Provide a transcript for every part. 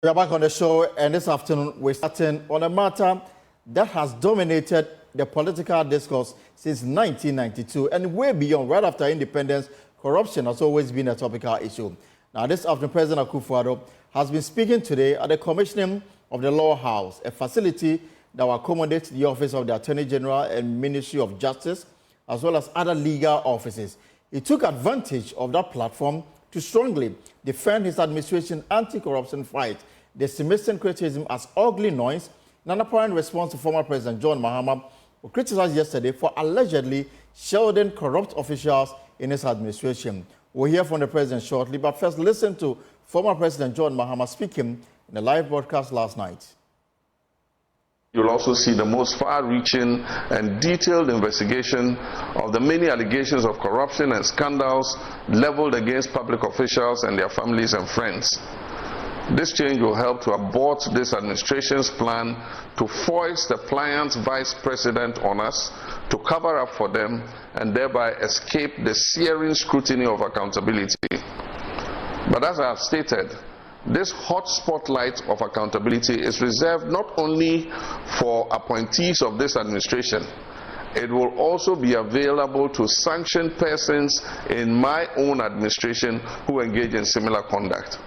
We are back on the show, and this afternoon we're starting on a matter that has dominated the political discourse since 1992 and way beyond. Right after independence, corruption has always been a topical issue. Now, this afternoon, President Akufo-Addo has been speaking today at the commissioning of the Law House, a facility that will accommodate the Office of the Attorney General and Ministry of Justice, as well as other legal offices. He took advantage of that platform to strongly defend his administration's anti-corruption fight, dismissing criticism as ugly noise, in an apparent response to former President John Mahama, who criticized yesterday for allegedly shielding corrupt officials in his administration. We'll hear from the president shortly, but first listen to former President John Mahama speaking in a live broadcast last night. You'll also see the most far-reaching and detailed investigation of the many allegations of corruption and scandals leveled against public officials and their families and friends. This change will help to abort this administration's plan to foist the pliant vice president on us, to cover up for them, and thereby escape the searing scrutiny of accountability. But as I have stated, this hot spotlight of accountability is reserved not only for appointees of this administration, it will also be available to sanctioned persons in my own administration who engage in similar conduct.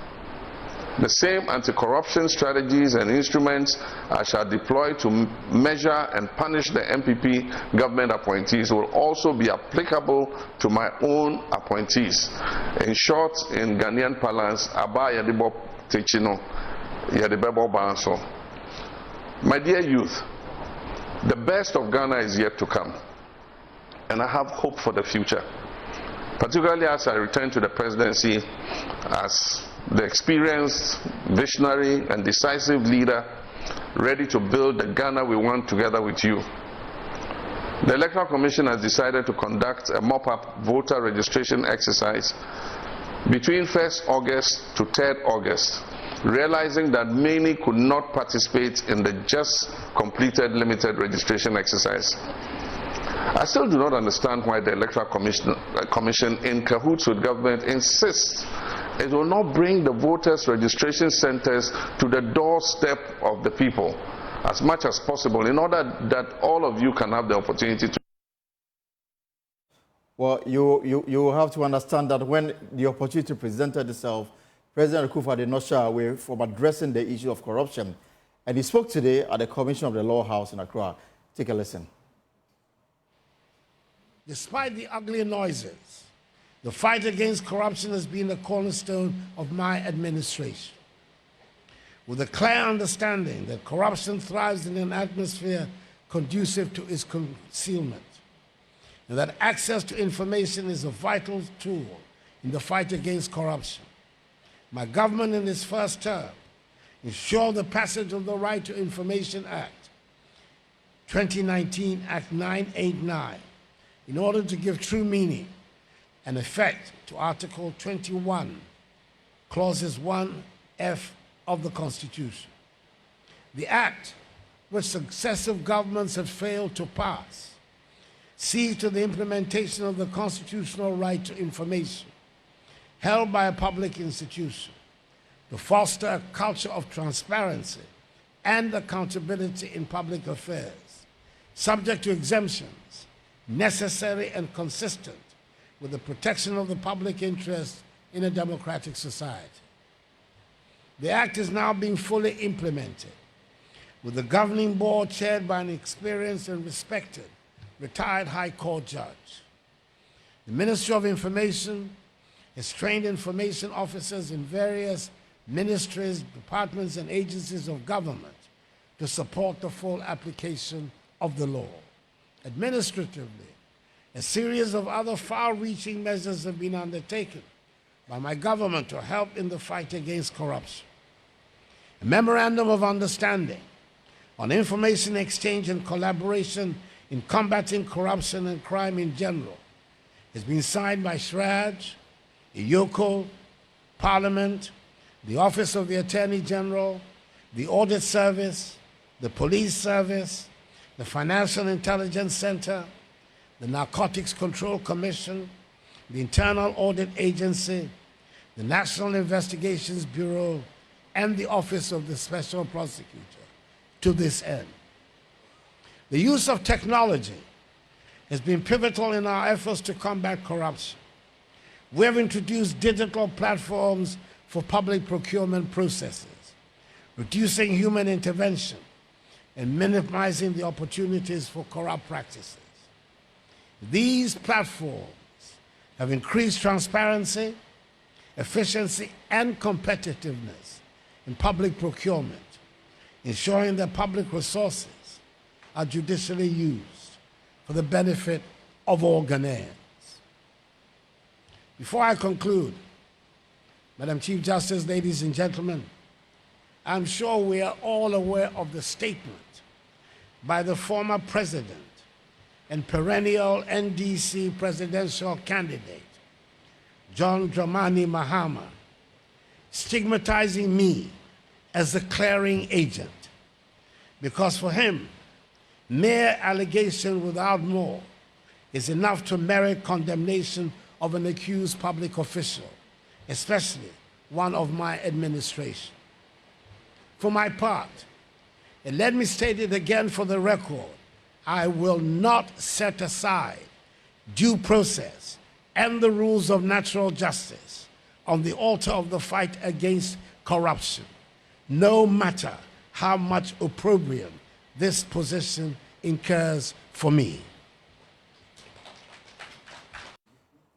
The same anti-corruption strategies and instruments I shall deploy to measure and punish the MPP government appointees will also be applicable to my own appointees. In short, in Ghanaian parlance, Aba Yadebo Techino, Yadebebo Banso. My dear youth, the best of Ghana is yet to come, and I have hope for the future, particularly as I return to the presidency as the experienced, visionary, and decisive leader ready to build the Ghana we want together with you. The Electoral Commission has decided to conduct a mop-up voter registration exercise between 1st August to 3rd August, realizing that many could not participate in the just completed limited registration exercise. I still do not understand why the Electoral Commission in cahoots with government insists it will not bring the voters' registration centers to the doorstep of the people as much as possible in order that all of you can have the opportunity to. Well, you have to understand that when the opportunity presented itself, President Akufo did not shy away from addressing the issue of corruption. And he spoke today at the commission of the Law House in Accra. Take a listen. Despite the ugly noises, the fight against corruption has been the cornerstone of my administration. With a clear understanding that corruption thrives in an atmosphere conducive to its concealment, and that access to information is a vital tool in the fight against corruption, my government in its first term ensured the passage of the Right to Information Act, 2019 Act 989, in order to give true meaning and effect to Article 21, Clauses 1F of the Constitution. The Act, which successive governments have failed to pass, sees to the implementation of the constitutional right to information held by a public institution to foster a culture of transparency and accountability in public affairs, subject to exemptions, necessary and consistent with the protection of the public interest in a democratic society. The Act is now being fully implemented, with the governing board chaired by an experienced and respected retired High Court judge. The Ministry of Information has trained information officers in various ministries, departments, and agencies of government to support the full application of the law. Administratively, a series of other far-reaching measures have been undertaken by my government to help in the fight against corruption. A memorandum of understanding on information exchange and collaboration in combating corruption and crime in general has been signed by SHRAJ, IYOCO, Parliament, the Office of the Attorney General, the Audit Service, the Police Service, the Financial Intelligence Center, the Narcotics Control Commission, the Internal Audit Agency, the National Investigations Bureau, and the Office of the Special Prosecutor to this end. The use of technology has been pivotal in our efforts to combat corruption. We have introduced digital platforms for public procurement processes, reducing human intervention and minimizing the opportunities for corrupt practices. These platforms have increased transparency, efficiency, and competitiveness in public procurement, ensuring that public resources are judicially used for the benefit of all Ghanaians. Before I conclude, Madam Chief Justice, ladies and gentlemen, I'm sure we are all aware of the statement by the former president and perennial NDC presidential candidate, John Dramani Mahama, stigmatizing me as the clearing agent, because for him, mere allegation without more is enough to merit condemnation of an accused public official, especially one of my administration. For my part, and let me state it again for the record, I will not set aside due process and the rules of natural justice on the altar of the fight against corruption, no matter how much opprobrium this position incurs for me.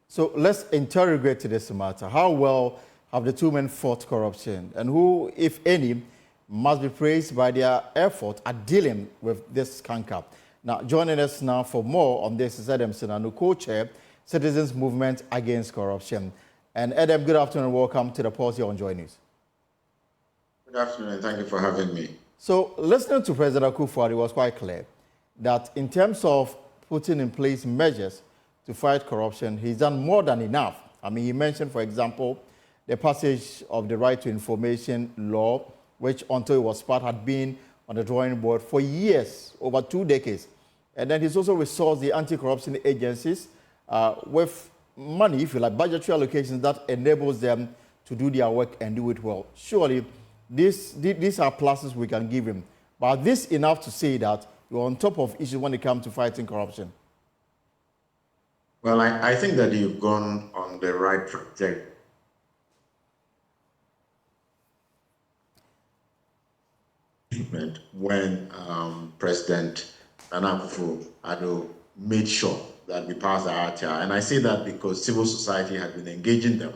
So let's interrogate this matter. How well have the two men fought corruption, and who, if any, must be praised by their effort at dealing with this canker? Now, joining us now for more on this is Adam Sinanu, co-chair, Citizens Movement Against Corruption. And Adam, good afternoon and welcome to the Pulse here on Joy News. Good afternoon, and thank you for having me. So, listening to President Akufo-Addo, it was quite clear that in terms of putting in place measures to fight corruption, he's done more than enough. I mean, he mentioned, for example, the passage of the Right to Information law, which until it was passed had been on the drawing board for years, over 2 decades. And then he's also resourced the anti-corruption agencies with money, if you like, budgetary allocations that enables them to do their work and do it well. Surely, these are pluses we can give him. But this enough to say that you're on top of issues when it comes to fighting corruption? Well, I think that you've gone on the right trajectory. When President Akufo-Addo made sure that we passed the RTR. And I say that because civil society had been engaging them.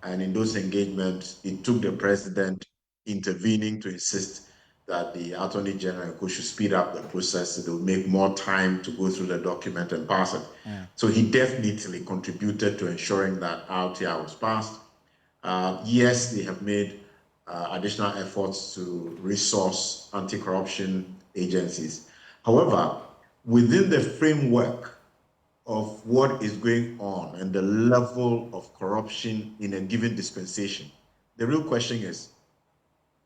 And in those engagements, it took the president intervening to insist that the Attorney General should speed up the process so they would make more time to go through the document and pass it. So he definitely contributed to ensuring that RTR was passed. Yes, they have made additional efforts to resource anti-corruption agencies. However, within the framework of what is going on and the level of corruption in a given dispensation, the real question is,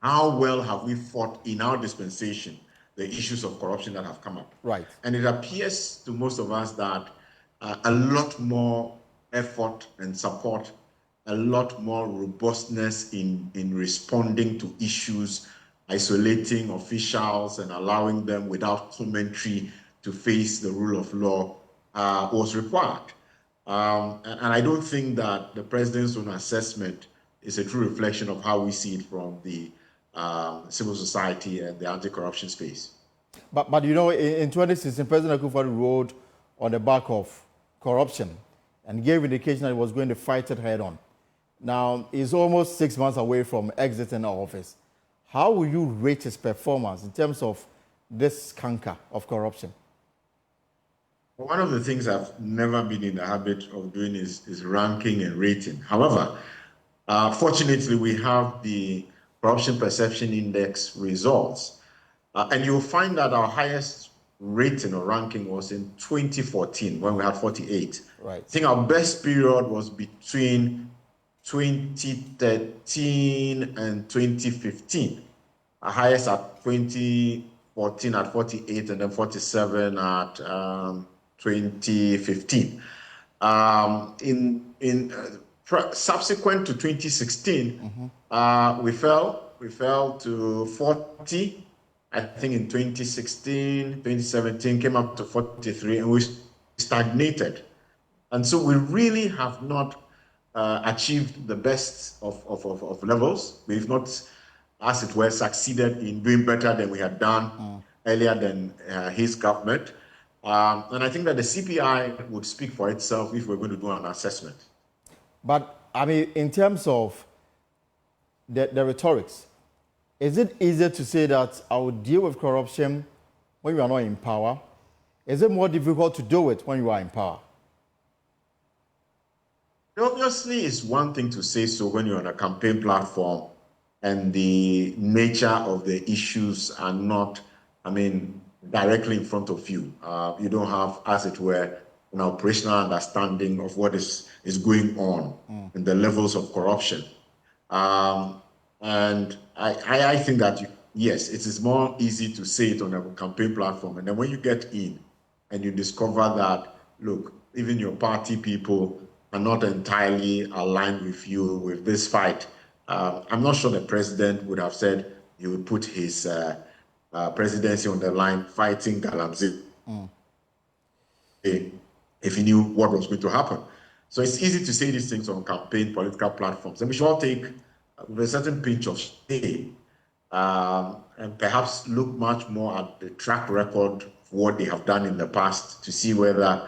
how well have we fought in our dispensation the issues of corruption that have come up? Right. And it appears to most of us that a lot more effort and support, a lot more robustness in responding to issues, isolating officials and allowing them without commentary to face the rule of law was required. And I don't think that the president's own assessment is a true reflection of how we see it from the civil society and the anti-corruption space. But you know, in 2016, President Akufo-Addo rode on the back of corruption and gave indication that he was going to fight it head on. Now, he's almost 6 months away from exiting office. How will you rate his performance in terms of this canker of corruption? Well, one of the things I've never been in the habit of doing is ranking and rating. However, fortunately, we have the Corruption Perception Index results. And you'll find that our highest rating or ranking was in 2014 when we had 48. Right. I think our best period was between 2013 and 2015. Our highest at 2014 at 48 and then 47 at 2015. Subsequent to 2016, we fell We fell to 40, I think in 2016, 2017, came up to 43, and we stagnated. And so we really have not achieved the best of levels. We've not, as it were, succeeded in doing better than we had done earlier than his government. And I think that the CPI would speak for itself if we're going to do an assessment. But, I mean, in terms of the rhetorics, is it easier to say that I will deal with corruption when you are not in power? Is it more difficult to do it when you are in power? Obviously, it's one thing to say so when you're on a campaign platform and the nature of the issues are not, I mean, directly in front of you. You don't have, as it were, an operational understanding of what is going on in the levels of corruption. And I think that, yes, it is more easy to say it on a campaign platform. And then when you get in and you discover that, look, even your party people are not entirely aligned with you with this fight, I'm not sure the president would have said he would put his presidency on the line fighting Galamsey if he knew what was going to happen. So it's easy to say these things on campaign political platforms. And we should all take with a certain pinch of shame and perhaps look much more at the track record of what they have done in the past to see whether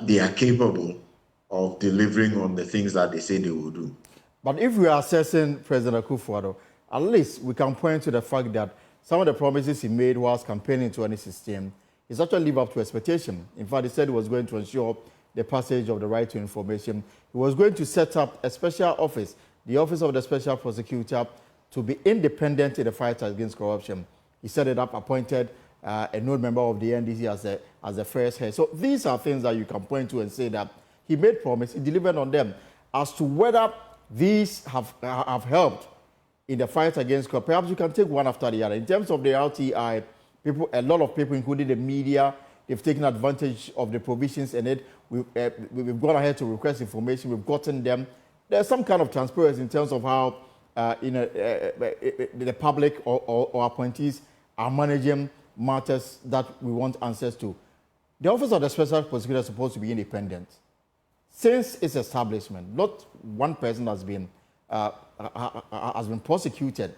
they are capable of delivering on the things that they say they will do. But if we are assessing President Akufo-Addo, at least we can point to the fact that some of the promises he made whilst campaigning in 2016, he's actually lived up to expectation. In fact, he said he was going to ensure the passage of the right to information. He was going to set up a special office, the Office of the Special Prosecutor, to be independent in the fight against corruption. He set it up, appointed a known member of the NDC as the first head. So these are things that you can point to and say that he made promise, he delivered on them. As to whether these have helped in the fight against corruption, perhaps you can take one after the other. In terms of the RTI, a lot of people, including the media, they've taken advantage of the provisions in it. We've gone ahead to request information. We've gotten them. There's some kind of transparency in terms of how the public or appointees are managing matters that we want answers to. The Office of the Special Prosecutor is supposed to be independent. Since its establishment, not one person has been prosecuted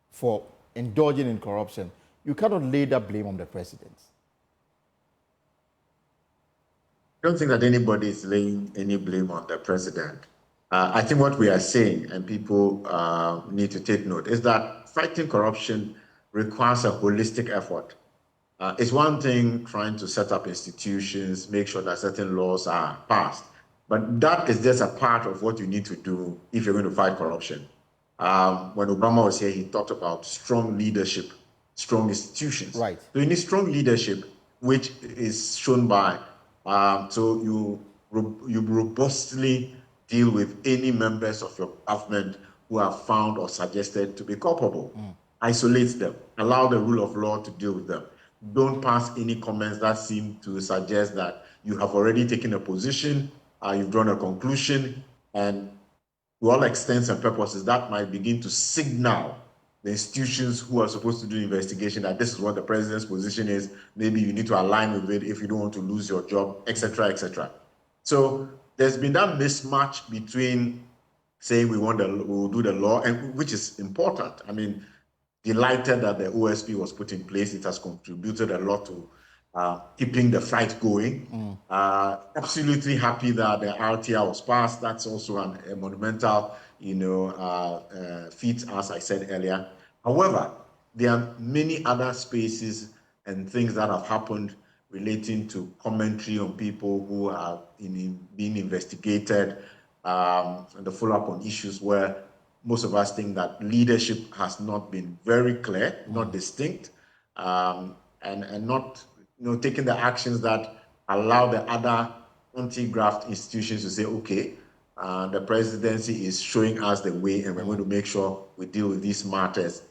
for indulging in corruption. You cannot lay that blame on the president. I don't think that anybody is laying any blame on the president. I think what we are saying, and people need to take note, is that fighting corruption requires a holistic effort. It's one thing trying to set up institutions, make sure that certain laws are passed, but that is just a part of what you need to do if you're going to fight corruption. When Obama was here, he talked about strong leadership, strong institutions. Right. So you need strong leadership, which is shown by, so you robustly deal with any members of your government who are found or suggested to be culpable. Isolate them. Allow the rule of law to deal with them. Don't pass any comments that seem to suggest that you have already taken a position, you've drawn a conclusion, and to all extents and purposes, that might begin to signal the institutions who are supposed to do investigation that this is what the president's position is. Maybe you need to align with it if you don't want to lose your job, etc., etc. So there's been that mismatch between saying we'll do the law, and which is important. I mean, delighted that the OSP was put in place. It has contributed a lot to keeping the fight going. Absolutely happy that the RTR was passed. That's also a monumental, feat, as I said earlier. However, there are many other spaces and things that have happened relating to commentary on people who are being investigated, and the follow-up on issues where most of us think that leadership has not been very clear, not distinct, and not taking the actions that allow the other anti-graft institutions to say, okay, the presidency is showing us the way, and we're going to make sure we deal with these matters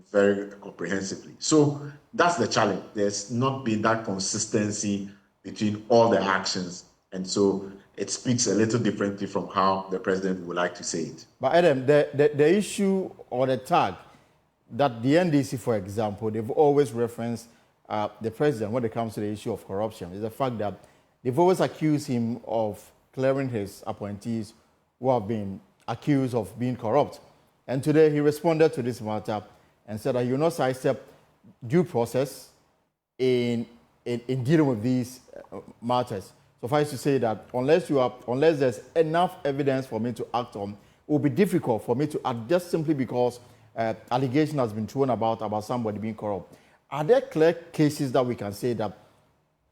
very comprehensively. So that's the challenge. There's not been that consistency between all the actions. And so it speaks a little differently from how the president would like to say it. But Adam, the issue or the tag that the NDC, for example, they've always referenced the president when it comes to the issue of corruption is the fact that they've always accused him of clearing his appointees who have been accused of being corrupt. And today he responded to this matter and said that he will not sidestep due process in dealing with these matters. So far as to say that unless there's enough evidence for me to act on, it will be difficult for me to act just simply because allegation has been thrown about somebody being corrupt. Are there clear cases that we can say that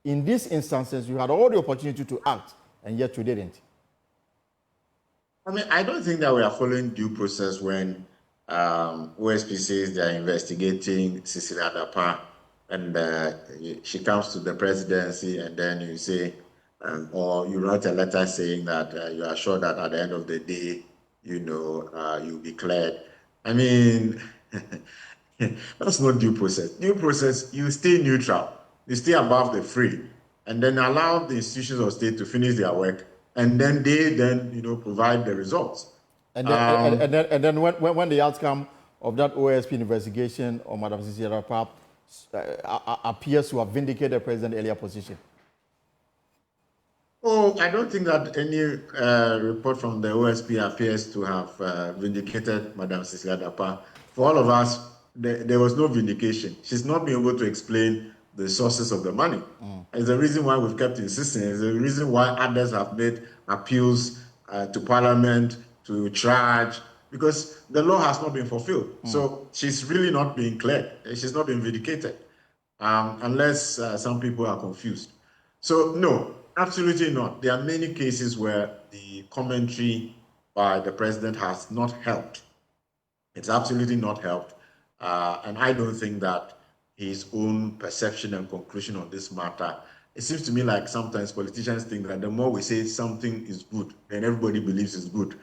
in these instances you had all the opportunity to act and yet you didn't? I mean, I don't think that we are following due process when OSP says they are investigating Cecilia Dapa and she comes to the presidency and then you say, or you write a letter saying that you are sure that at the end of the day, you'll be cleared. I mean, that's not due process. Due process, you stay neutral, you stay above the fray, and then allow the institutions of state to finish their work, and then they provide the results. And then when the outcome of that OSP investigation on Madam Cecilia Dapa appears to have vindicated the president's earlier position. Oh, I don't think that any report from the OSP appears to have vindicated Madam Cecilia Dapa. For all of us, there was no vindication. She's not been able to explain the sources of the money. It's the reason why we've kept insisting. It's the reason why others have made appeals to Parliament to charge, because the law has not been fulfilled. So she's really not being cleared. She's not been vindicated, unless some people are confused. So no, absolutely not. There are many cases where the commentary by the president has not helped. It's absolutely not helped. And I don't think that his own perception and conclusion on this matter, it seems to me like sometimes politicians think that the more we say something is good, then everybody believes it's good.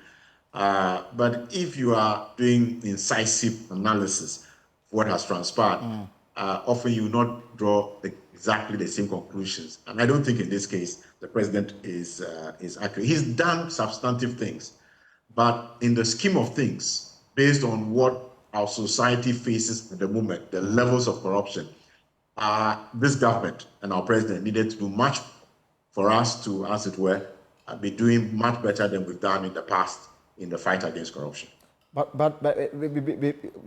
But if you are doing incisive analysis of what has transpired, often you will not draw exactly the same conclusions. And I don't think in this case, the president is accurate. He's done substantive things, but in the scheme of things, based on what our society faces at the moment, the levels of corruption, this government and our president needed to do much for us to, as it were, be doing much better than we've done in the past in the fight against corruption. But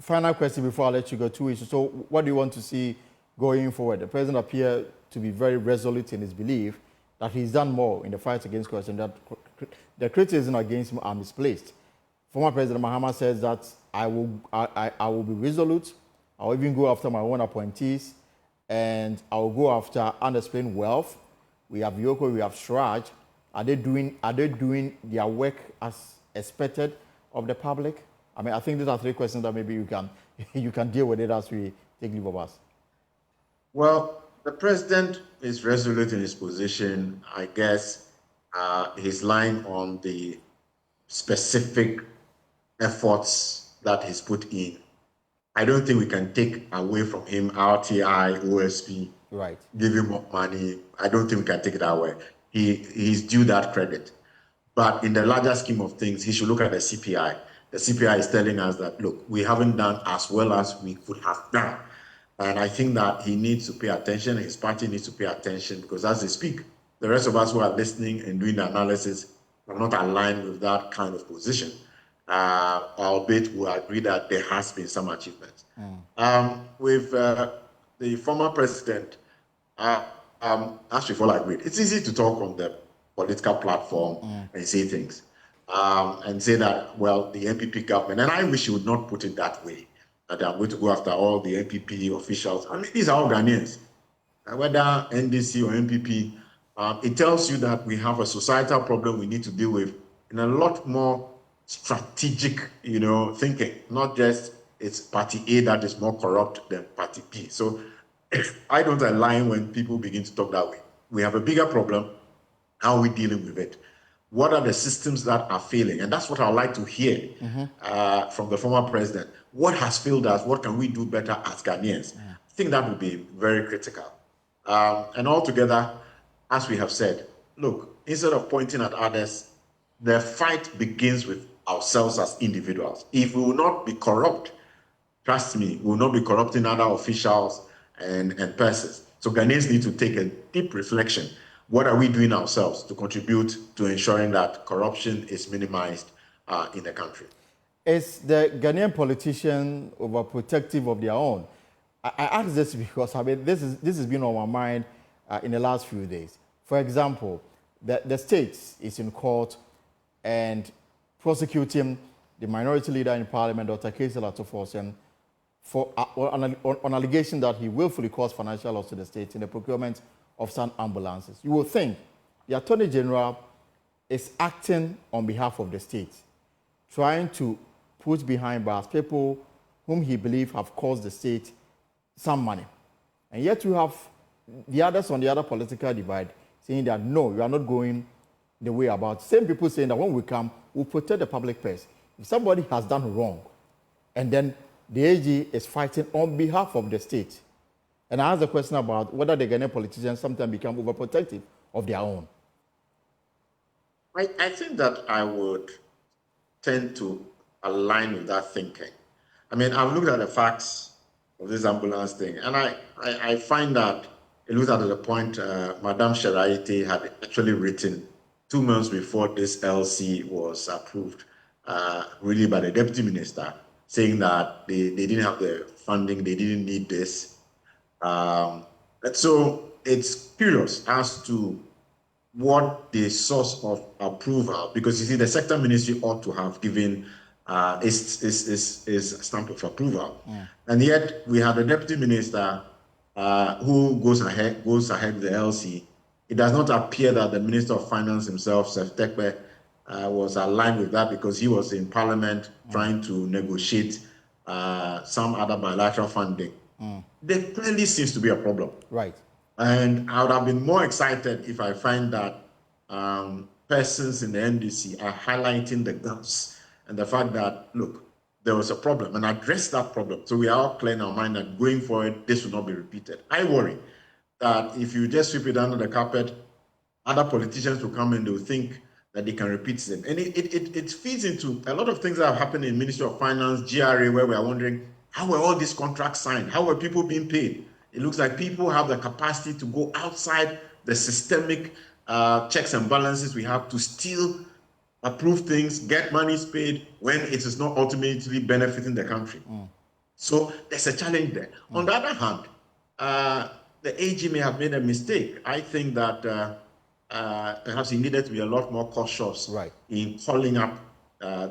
final question before I let you go, two issues. So what do you want to see going forward? The president appeared to be very resolute in his belief that he's done more in the fight against corruption, that the criticism against him are misplaced. Former President Mahama says that I will be resolute. I will even go after my own appointees, and I will go after unexplained wealth. We have Yoko, we have Shraj. Are they doing their work as expected of the public? I mean, I think these are three questions that maybe you can deal with it as we take leave of us. Well, the president is resolute in his position. I guess he's lying on the specific efforts that he's put in. I don't think we can take away from him RTI, OSP, right, give him more money. I don't think we can take it away. He's due that credit. But in the larger scheme of things, he should look at the CPI. The CPI is telling us that, look, we haven't done as well as we could have done. And I think that he needs to pay attention, his party needs to pay attention, because as they speak, the rest of us who are listening and doing the analysis are not aligned with that kind of position. Albeit we agree that there has been some achievements. With the former president, as we've all agreed, it's easy to talk on the political platform and say things. And say that, well, the NPP government, and I wish you would not put it that way, that I'm going to go after all the NPP officials. I mean, these are all Ghanaians. Whether NDC or NPP, it tells you that we have a societal problem we need to deal with in a lot more strategic, thinking, not just it's party A that is more corrupt than party B. So I don't align when people begin to talk that way. We have a bigger problem. How are we dealing with it? What are the systems that are failing? And that's what I'd like to hear from the former president. What has failed us? What can we do better as Ghanaians? I think that would be very critical. And altogether, as we have said, look, instead of pointing at others, the fight begins with ourselves as individuals. If we will not be corrupt, trust me, we will not be corrupting other officials and persons. So Ghanaians need to take a deep reflection. What are we doing ourselves to contribute to ensuring that corruption is minimized in the country? Is the Ghanaian politician overprotective of their own? I ask this because this has been on my mind in the last few days. For example, the state is in court and prosecuting the minority leader in parliament, Dr. Akufo-Addo, for on allegation that he willfully caused financial loss to the state in the procurement of some ambulances. You will think the Attorney General is acting on behalf of the state, trying to put behind bars people whom he believes have caused the state some money. And yet you have the others on the other political divide saying that no, you are not going the way about. Same people saying that when we come, we'll protect the public purse. If somebody has done wrong, and then the AG is fighting on behalf of the state. And I asked the question about whether the Ghanaian politicians sometimes become overprotective of their own. I think that I would tend to align with that thinking. I mean, I've looked at the facts of this ambulance thing, and I find that it looks at the point Madame Sheraite had actually written 2 months before this LC was approved, really by the deputy minister, saying that they didn't have the funding, they didn't need this. And so it's curious as to what the source of approval, because you see, the sector ministry ought to have given is stamp of approval, and yet we have the deputy minister who goes ahead with the LC. It does not appear that the Minister of Finance himself, Seth Tekpe, was aligned with that, because he was in Parliament trying to negotiate some other bilateral funding. There clearly seems to be a problem. Right. And I would have been more excited if I find that persons in the NDC are highlighting the gaps and the fact that, look, there was a problem, and address that problem. So we are all clear in our mind that going forward, this will not be repeated. I worry that if you just sweep it under the carpet, other politicians will come and they will think that they can repeat them. And it feeds into a lot of things that have happened in Ministry of Finance, GRA, where we are wondering, how were all these contracts signed? How were people being paid? It looks like people have the capacity to go outside the systemic checks and balances we have to still approve things, get monies paid when it is not ultimately benefiting the country. So there's a challenge there. On the other hand, the AG may have made a mistake. I think that perhaps he needed to be a lot more cautious in calling up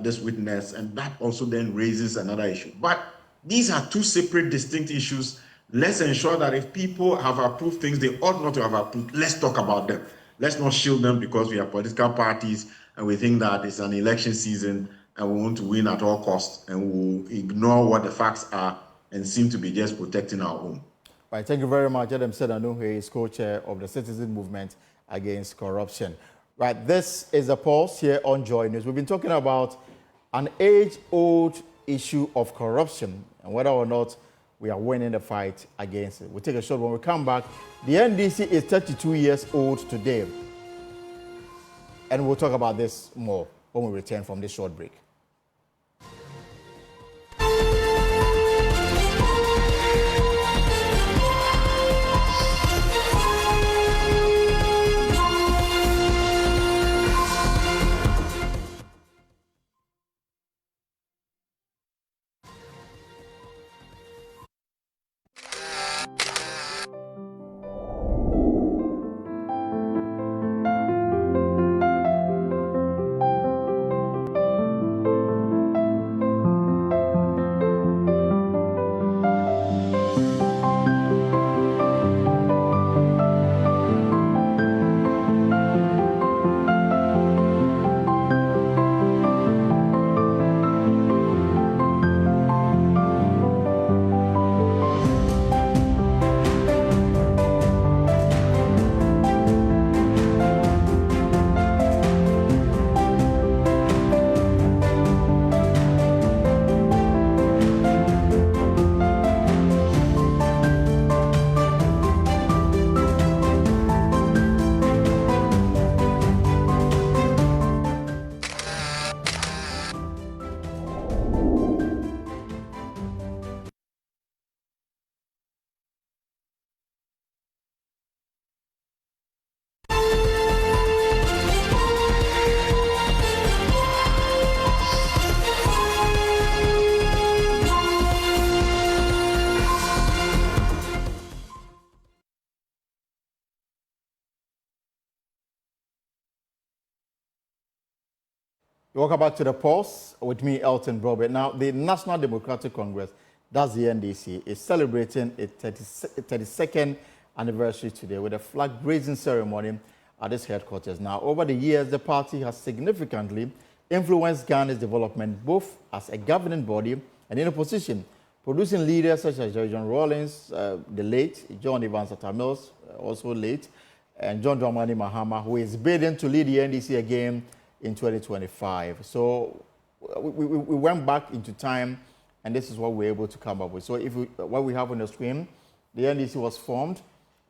this witness, and that also then raises another issue. But these are two separate, distinct issues. Let's ensure that if people have approved things they ought not to have approved, let's talk about them. Let's not shield them because we are political parties and we think that it's an election season and we want to win at all costs, and we'll ignore what the facts are and seem to be just protecting our own. Right, thank you very much. Adam Sedano, who is co-chair of the Citizen Movement Against Corruption. Right, this is a pulse here on Joy News. We've been talking about an age-old issue of corruption and whether or not we are winning the fight against it. We'll take a short when we come back. The NDC is 32 years old today. And we'll talk about this more when we return from this short break. Welcome back to the Pulse with me, Elton Brobert. Now, the National Democratic Congress, that's the NDC, is celebrating its 32nd anniversary today with a flag-raising ceremony at its headquarters. Now, over the years, the party has significantly influenced Ghana's development, both as a governing body and in opposition, producing leaders such as John Rawlings, the late, John Evans Atta Mills, also late, and John Dramani Mahama, who is bidding to lead the NDC again in 2025. So we went back into time, and this is what we're able to come up with. So what we have on the screen, the NDC was formed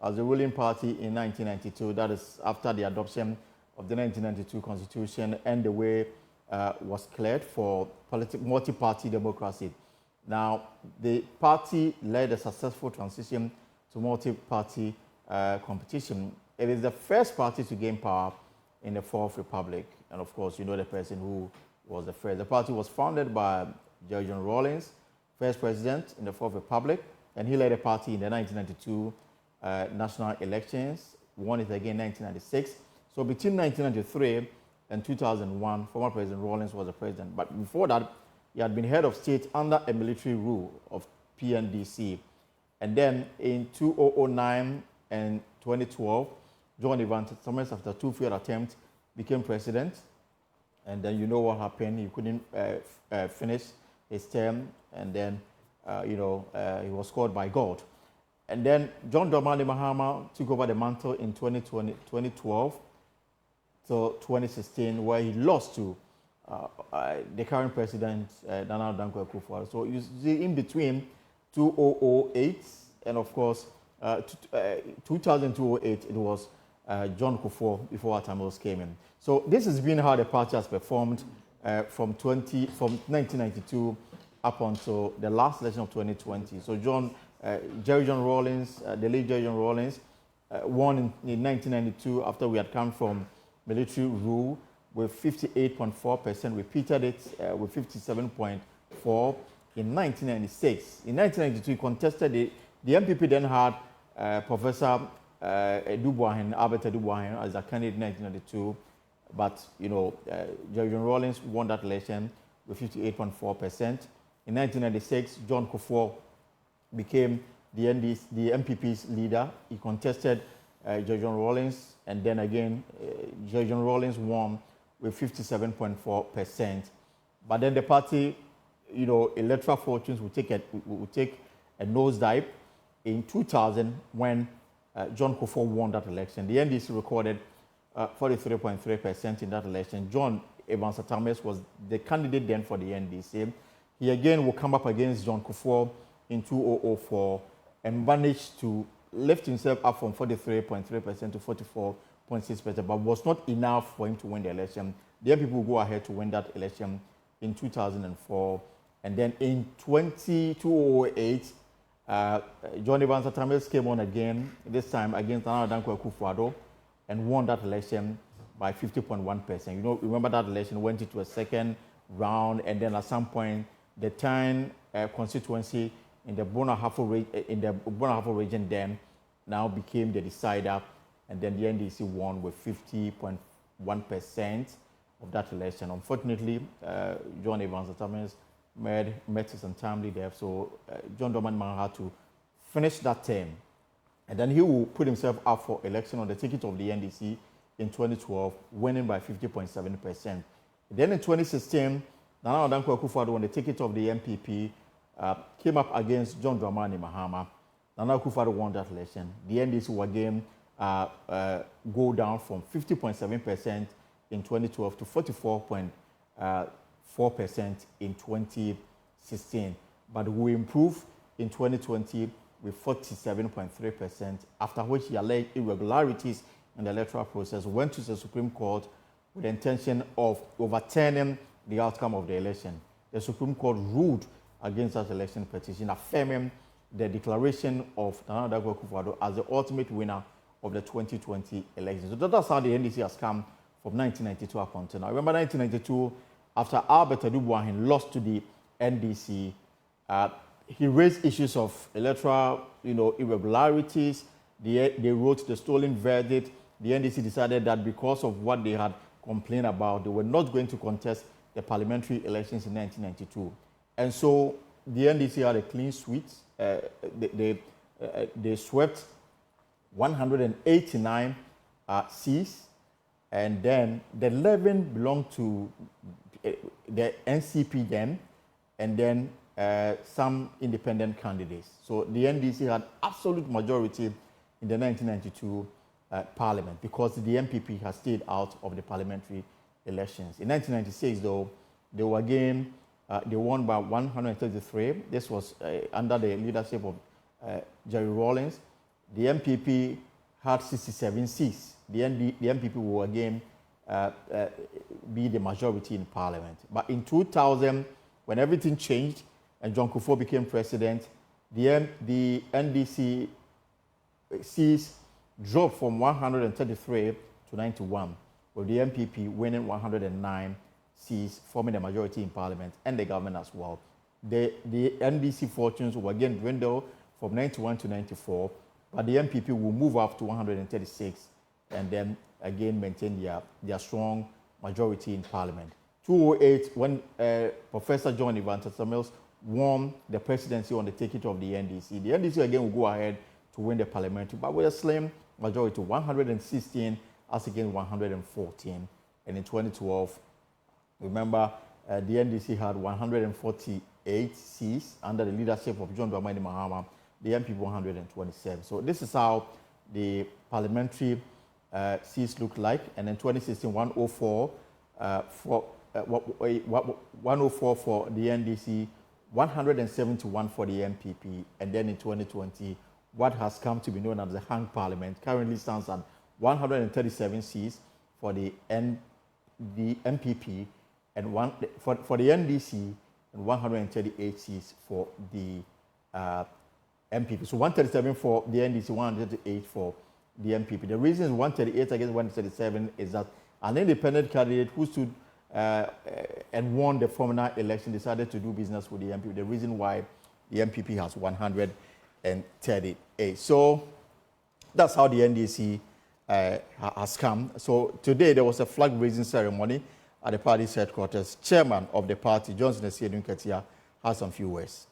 as the ruling party in 1992. That is after the adoption of the 1992 Constitution, and the way was cleared for multi-party democracy. Now, the party led a successful transition to multi-party competition. It is the first party to gain power in the Fourth Republic. And of course, you know the person who was the first. The party was founded by John Rawlings, first president in the Fourth Republic, and he led the party in the 1992 national elections, won it again in 1996. So between 1993 and 2001, former President Rawlings was the president. But before that, he had been head of state under a military rule of PNDC. And then in 2009 and 2012, John Evans Atta Mills, after two failed attempts, became president. And then you know what happened. He couldn't finish his term. And then, he was called by God. And then John Dramani Mahama took over the mantle in 2012 to 2016, where he lost to the current president, Nana Dankwa Akufo-Addo. So you see, in between 2008 and of course 2008, it was John Kufuor before Atta Mills came in. So this has been how the party has performed from 1992 up until the last election of 2020. So Jerry John Rawlings, the late Jerry John Rawlings, won in 1992 after we had come from military rule with 58.4%, repeated it with 57.4% in 1996. In 1992, he contested it. The MPP then had Professor Albert Dubois as a candidate in 1992, but Jerry John Rawlings won that election with 58.4%. In 1996, John Kufuor became the MPP's leader. He contested Jerry John Rawlings, and then again, Jerry John Rawlings won with 57.4%. But then the party, electoral fortunes will take a nosedive in 2000 when John Kufuor won that election. The NDC recorded 43.3% in that election. John Evans Atta Mills was the candidate then for the NDC. He again will come up against John Kufuor in 2004 and managed to lift himself up from 43.3% to 44.6%, but was not enough for him to win the election. The MPP will go ahead to win that election in 2004. And then in 2008, John Evans Atta Mills came on again, this time against Nana Dankwa Akufo-Addo, and won that election by 50.1%. Remember that election went into a second round, and then at some point, the Tyne constituency in the Bonahafo region then now became the decider, and then the NDC won with 50.1% of that election. Unfortunately, John Evans Atta Mills met his untimely death, so John Dramani Mahama had to finish that term. And then he will put himself up for election on the ticket of the NDC in 2012, winning by 50.7%. Then in 2016, Nana Dankwa Akufo-Addo on the ticket of the MPP came up against John Dramani Mahama. Nana Akufo-Addo won that election. The NDC will again go down from 50.7% in 2012 to 44.4% in 2016. But we improved in 2020 with 47.3%, after which he alleged irregularities in the electoral process, went to the Supreme Court with the intention of overturning the outcome of the election. The Supreme Court ruled against that election petition, affirming the declaration of Nana Dankwa Akufo-Addo as the ultimate winner of the 2020 elections. So that's how the NDC has come from 1992 up until now. Remember 1992, after Albert Dubois lost to the NDC, he raised issues of electoral, irregularities. They wrote the stolen verdict. The NDC decided that because of what they had complained about, they were not going to contest the parliamentary elections in 1992. And so the NDC had a clean sweep. They swept 189 seats, and then the 11 belonged to the NCP then, and then some independent candidates. So the NDC had absolute majority in the 1992 parliament because the MPP has stayed out of the parliamentary elections. In 1996, though, they were again, they won by 133. This was under the leadership of Jerry Rawlings. The MPP had 67 seats. The MPP will again be the majority in parliament. But in 2000, when everything changed and John Akufo became president, the NDC seats dropped from 133 to 91, with the MPP winning 109 seats, forming the majority in parliament and the government as well. The NDC fortunes will again dwindle from 91 to 94, but the MPP will move up to 136 and then again maintain their strong majority in parliament. 2008, when Professor John Evans Samuels won the presidency on the ticket of the NDC again will go ahead to win the parliamentary, but with a slim majority, 116 as against 114. And in 2012, remember, the NDC had 148 seats under the leadership of John Dramani Mahama, the MPP 127. So this is how the parliamentary seats look like. And in 2016, 104 for the NDC, 171 for the MPP. And then in 2020, what has come to be known as the hung parliament currently stands at 137 seats for the MPP and for the NDC, and 138 seats for the MPP. So 137 for the NDC, 138 for the MPP. The reason 138 against 137 is that an independent candidate who stood and won the former election decided to do business with the MPP. The reason why the MPP has 138. So that's how the NDC has come. So today there was a flag-raising ceremony at the party's headquarters. Chairman of the party, Johnson Esiedun Ketia, has some few words.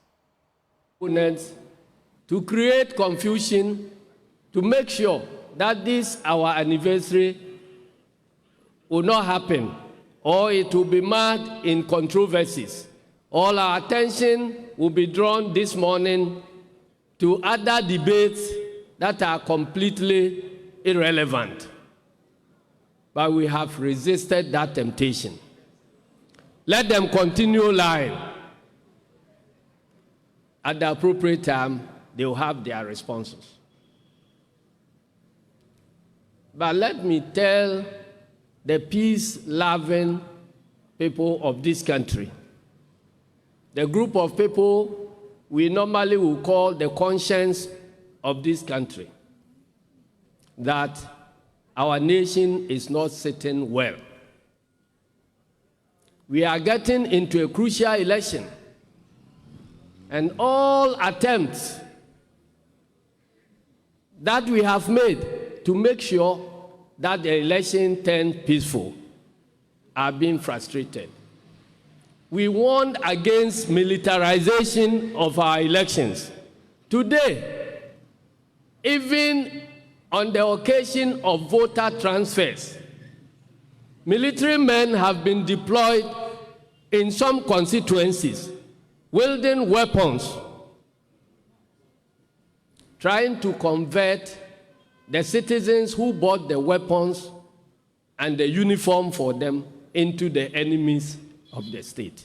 To create confusion, to make sure that this, our anniversary, will not happen, or it will be marred in controversies. All our attention will be drawn this morning to other debates that are completely irrelevant. But we have resisted that temptation. Let them continue lying. At the appropriate time, they will have their responses. But let me tell the peace-loving people of this country, the group of people we normally will call the conscience of this country, that our nation is not sitting well. We are getting into a crucial election, and all attempts that we have made to make sure that the election turned peaceful are being frustrated. We warned against militarization of our elections. Today, even on the occasion of voter transfers, military men have been deployed in some constituencies, wielding weapons, trying to convert the citizens who bought the weapons and the uniform for them into the enemies of the state.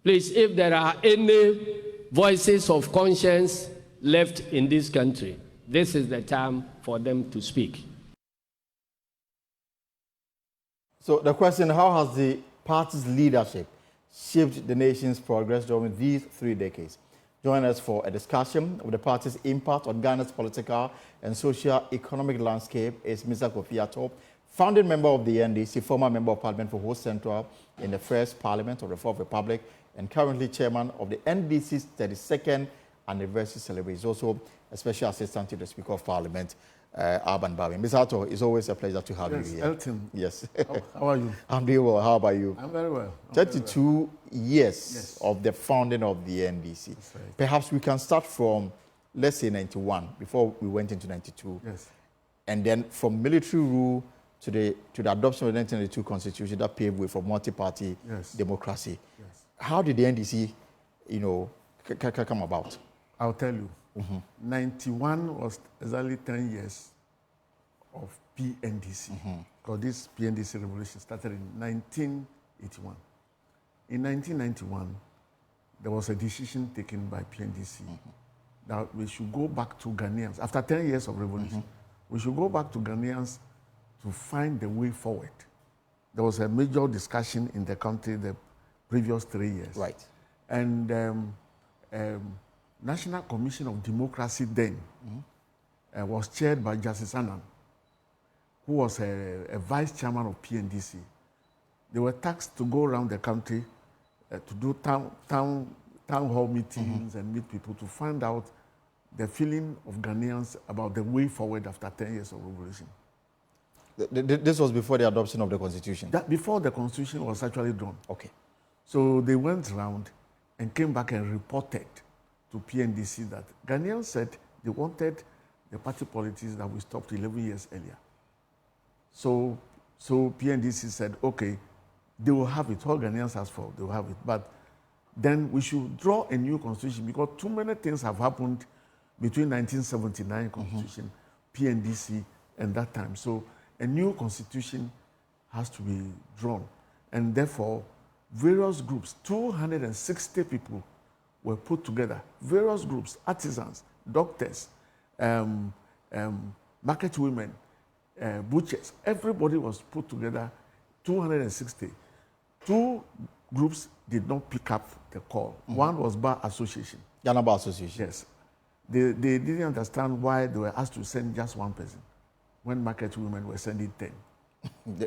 Please, if there are any voices of conscience left in this country, this is the time for them to speak. So the question, how has the party's leadership shaped the nation's progress during these 3 decades? Join us for a discussion of the party's impact on Ghana's political and socio-economic landscape is Mr. Akufo-Addo, founding member of the NDC, former member of parliament for West Central in the first parliament of the Fourth Republic, and currently chairman of the NDC's 32nd anniversary celebration. He's also a special assistant to the Speaker of Parliament. Urban Babi. Mr. Atto, it's always a pleasure to have you here. Elton. Yes. How are you? I'm doing well. How about you? I'm very well. 32 years Yes. of the founding of the NDC. Right. Perhaps we can start from, let's say, 91, before we went into 92. Yes. And then from military rule to the adoption of the 1992 constitution that paved way for multi-party democracy. Yes. How did the NDC, come about? I'll tell you. 91 was exactly 10 years of PNDC. Because this PNDC revolution started in 1981. In 1991, there was a decision taken by PNDC that we should go back to Ghanaians. After 10 years of revolution, we should go back to Ghanaians to find the way forward. There was a major discussion in the country the previous 3 years. Right. And National Commission of Democracy then was chaired by Justice Annan, who was a vice chairman of PNDC. They were tasked to go around the country to do town hall meetings and meet people to find out the feeling of Ghanaians about the way forward after 10 years of revolution. This was before the adoption of the constitution? Before the constitution was actually drawn. Okay. So they went around and came back and reported to PNDC that Ghanaians said they wanted the party politics that we stopped 11 years earlier. So PNDC said, okay, they will have it. All Ghanaians asked for, they will have it. But then we should draw a new constitution because too many things have happened between 1979 constitution, PNDC, and that time. So a new constitution has to be drawn. And therefore, various groups, 260 people were put together. Various groups, artisans, doctors, market women, butchers, everybody was put together, 260. Two groups did not pick up the call. One was Bar Association. Ghana Bar Association. Yes. They didn't understand why they were asked to send just one person when market women were sending 10.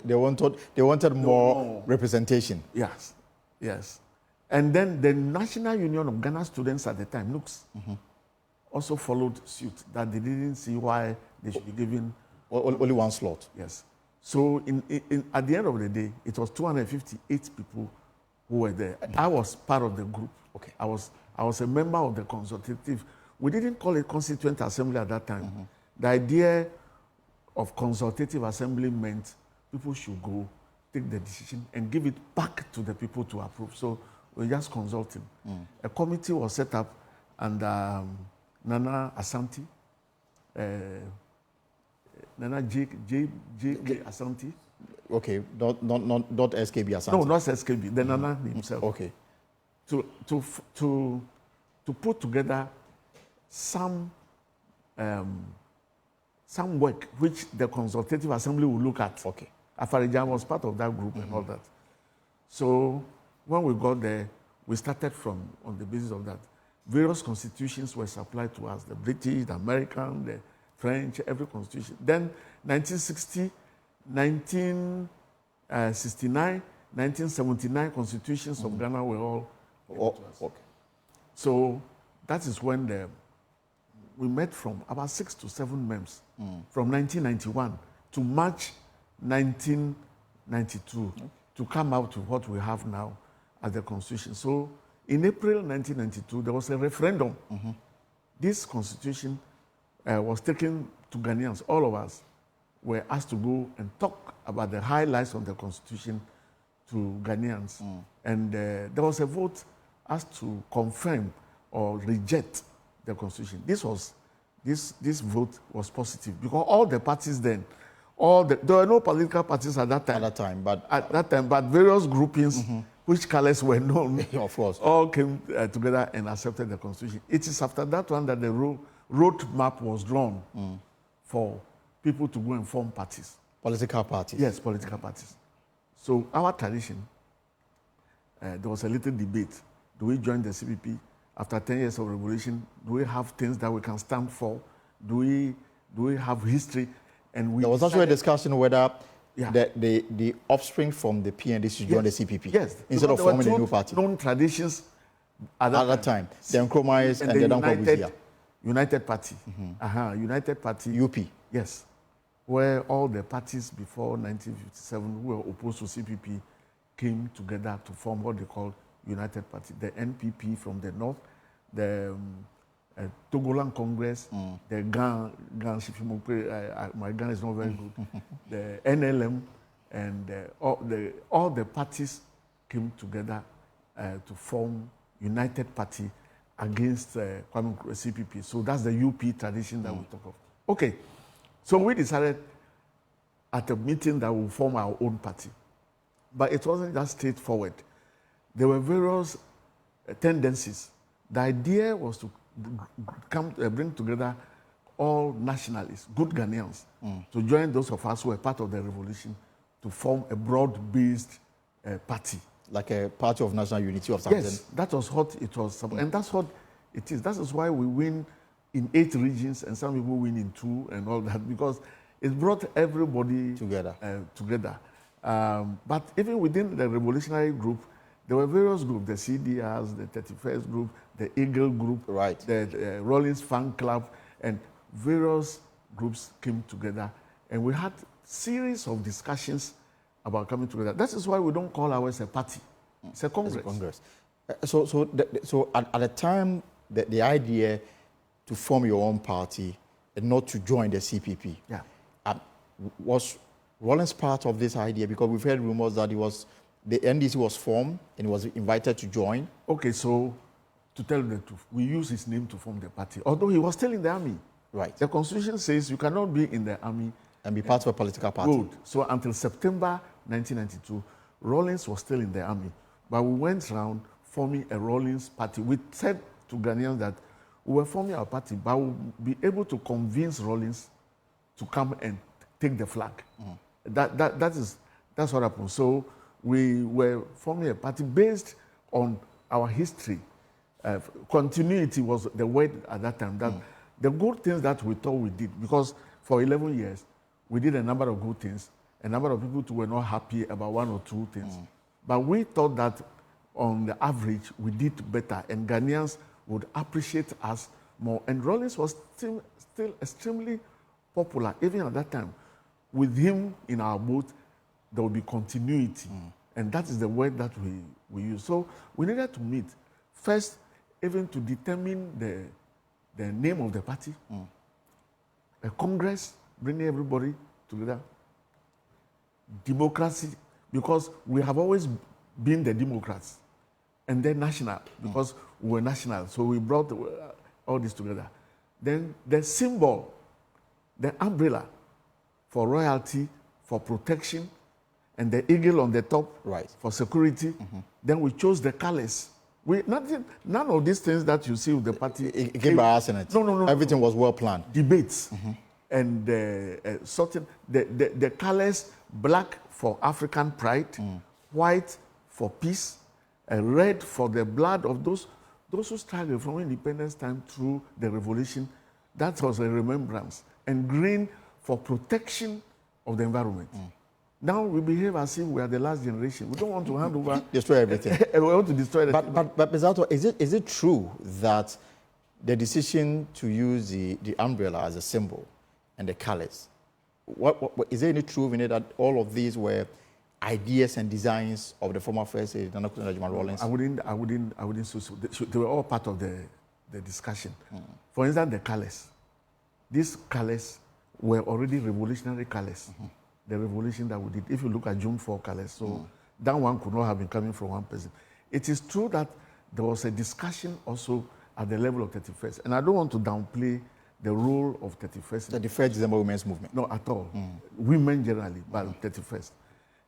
They wanted more representation. Yes, yes. And then the National Union of Ghana Students at the time, NUCS, also followed suit that they didn't see why they should be given only one slot. Yes. So at the end of the day, it was 258 people who were there. I was part of the group. Okay. I was a member of the consultative. We didn't call it Constituent Assembly at that time. The idea of consultative assembly meant people should go, take the decision, and give it back to the people to approve. So we're just consulting. A committee was set up, and Nana Ashanti, Nana J. Ashanti. Okay, not SKB Ashanti. No, not SKB. The Nana himself. Okay. To put together some work which the consultative assembly will look at. Okay. Afarijan was part of that group and all that. So when we got there, we started on the basis of that. Various constitutions were supplied to us: the British, the American, the French, every constitution. Then 1960, 1969, 1979 constitutions of Ghana were all given to us. Okay. So that is when we met from about 6 to 7 members from 1991 to March 1992 to come out to what we have now as the constitution. So in April 1992, there was a referendum. This constitution was taken to Ghanaians. All of us were asked to go and talk about the highlights of the constitution to Ghanaians. And there was a vote asked to confirm or reject the constitution. This vote was positive because all the parties then, there were no political parties at that time. But various groupings which colors were known, of course, all came together and accepted the constitution. It is after that one that the road map was drawn for people to go and form parties. Political parties. Yes, political parties. So our tradition, there was a little debate. Do we join the CPP? After 10 years of revolution, do we have things that we can stand for? Do we have history? And there was also a discussion whether the offspring from the PNDC should join the CPP. Yes. Instead of forming a new party. Known traditions at that time. The Nkrumahs and the Dankwabuzia. United Party. United Party. UP. Yes. Where all the parties before 1957 who were opposed to CPP came together to form what they call United Party. The NPP from the north, the Togoland Congress, the GAN, my GAN is not very good, the NLM, and all the parties came together to form United Party against Kwame Nkrumah CPP. So that's the UP tradition that we talk of. Okay, so we decided at a meeting that we'll form our own party. But it wasn't that straightforward. There were various tendencies. The idea was to bring together all nationalists, good Ghanaians, to join those of us who were part of the revolution to form a broad-based party. Like a party of national unity or something? Yes, that was what it was. And that's what it is. That is why we win in 8 regions and some people win in 2 and all that, because it brought everybody together. But even within the revolutionary group, there were various groups, the CDRs, the 31st group, the Eagle group, right, the Rawlings fan club, and various groups came together. And we had series of discussions about coming together. That is why we don't call ours a party. It's a congress. It's a congress. So at the time, the idea to form your own party and not to join the CPP, was Rawlings part of this idea? Because we've heard rumors that the NDC was formed and he was invited to join. Okay, so to tell the truth, we used his name to form the party, although he was still in the army. Right. The constitution says you cannot be in the army and be part of a political party. Good. So until September 1992, Rawlings was still in the army. But we went around forming a Rawlings party. We said to Ghanaians that we were forming our party, but we'll be able to convince Rawlings to come and take the flag. That's what happened. So we were forming a party based on our history. Continuity was the word at that time. That the good things that we thought we did, because for 11 years, we did a number of good things. A number of people were not happy about 1 or 2 things. But we thought that on the average, we did better, and Ghanaians would appreciate us more. And Rawlings was still extremely popular, even at that time. With him in our boat, there would be continuity. And that is the word that we use. So we needed to meet. First, even to determine the name of the party. A congress, bringing everybody together. Democracy, because we have always been the Democrats. And then national, because we were national. So we brought all this together. Then the symbol, the umbrella for royalty, for protection, and the eagle on the top for security. Then we chose the colors. None of these things that you see with the party. It came by accident. No. Everything was well planned. Debates. And the colors, black for African pride, white for peace, and red for the blood of those who struggled from independence time through the revolution. That was a remembrance. And green for protection of the environment. Now we behave as if we are the last generation. We don't want to hand over... destroy everything. We want to destroy everything. But Mr. Addo, is it true that the decision to use the umbrella as a symbol and the colors, is there any truth in it that all of these were ideas and designs of the former First Lady, Nana Akufo-Addo Rawlings? I wouldn't say so. They were all part of the discussion. For instance, the colors. These colors were already revolutionary colors. The revolution that we did. If you look at June 4 colors, so that one could not have been coming from one person. It is true that there was a discussion also at the level of 31st. And I don't want to downplay the role of 31st. 31st December Women's Movement. No, at all. Women generally, but 31st.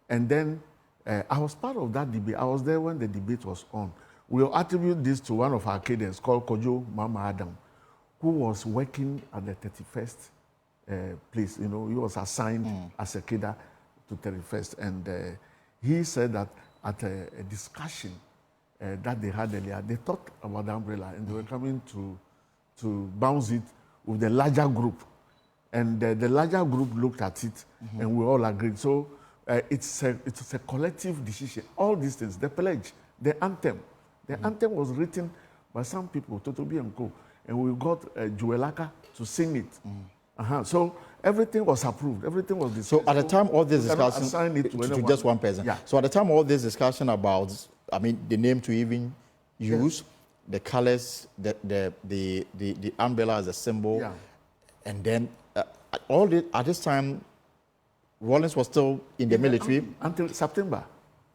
And then I was part of that debate. I was there when the debate was on. We'll attribute this to one of our cadres called Kojo Mahama, who was working at the 31st place. You know, he was assigned as a cadre to 31st. And he said that at a discussion that they had earlier, they thought about the umbrella and they were coming to bounce it with the larger group. And the larger group looked at it and we all agreed. So it's a collective decision. All these things, the pledge, the anthem. The anthem was written by some people, Totobi and Co. and we got Juelaka to sing it. So everything was approved. Everything was discussed. So at the time, all this discussion assign it to just one person. Yeah. So at the time, all this discussion about, I mean, the name to even use, the colors, the umbrella as a symbol, and then at this time, Rawlings was still in the military until September.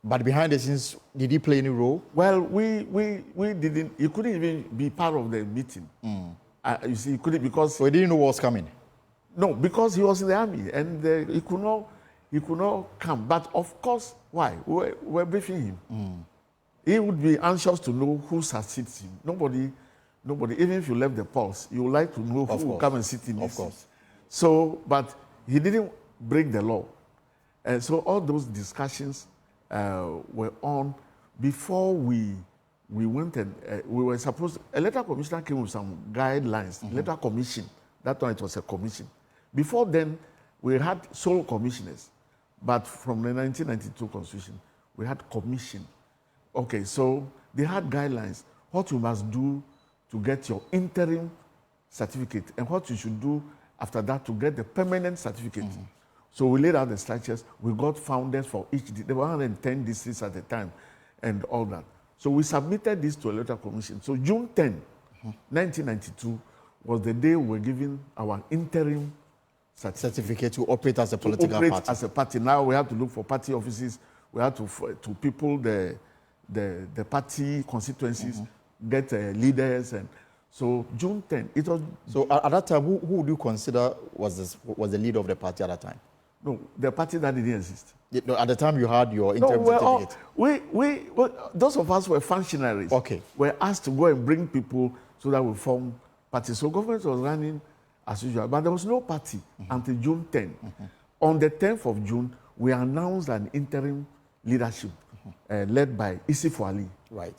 But behind the scenes, did he play any role? Well, we didn't. He couldn't even be part of the meeting. You see, he couldn't because. So he didn't know what was coming. No, because he was in the army and he could not come. But of course, why? We're briefing him. He would be anxious to know who succeeds him. Nobody. Even if you left the pulse, you would like to know who will come and sit in. Of course. So, but he didn't break the law, and so all those discussions were on before we went and we were supposed. A letter commissioner came with some guidelines. Letter commission. That time it was a commission. Before then, we had sole commissioners, but from the 1992 constitution, we had commission. Okay, so they had guidelines, what you must do to get your interim certificate and what you should do after that to get the permanent certificate. So we laid out the structures. We got founders for each. There were 110 districts at the time and all that. So we submitted this to a letter commission. So June 10, 1992 was the day we were given our interim certificate to operate as a political party. As a party. Now we have to look for party offices. We have to people the party constituencies, get leaders, and so June 10. It was. So at that time, who would you consider was the leader of the party at that time? No, the party that didn't exist. At the time you had your interim certificate. We those of us were functionaries. Okay. Were asked to go and bring people so that we form parties. So government was running as usual, but there was no party until June 10. On the 10th of June, we announced an interim leadership led by Isifo Ali,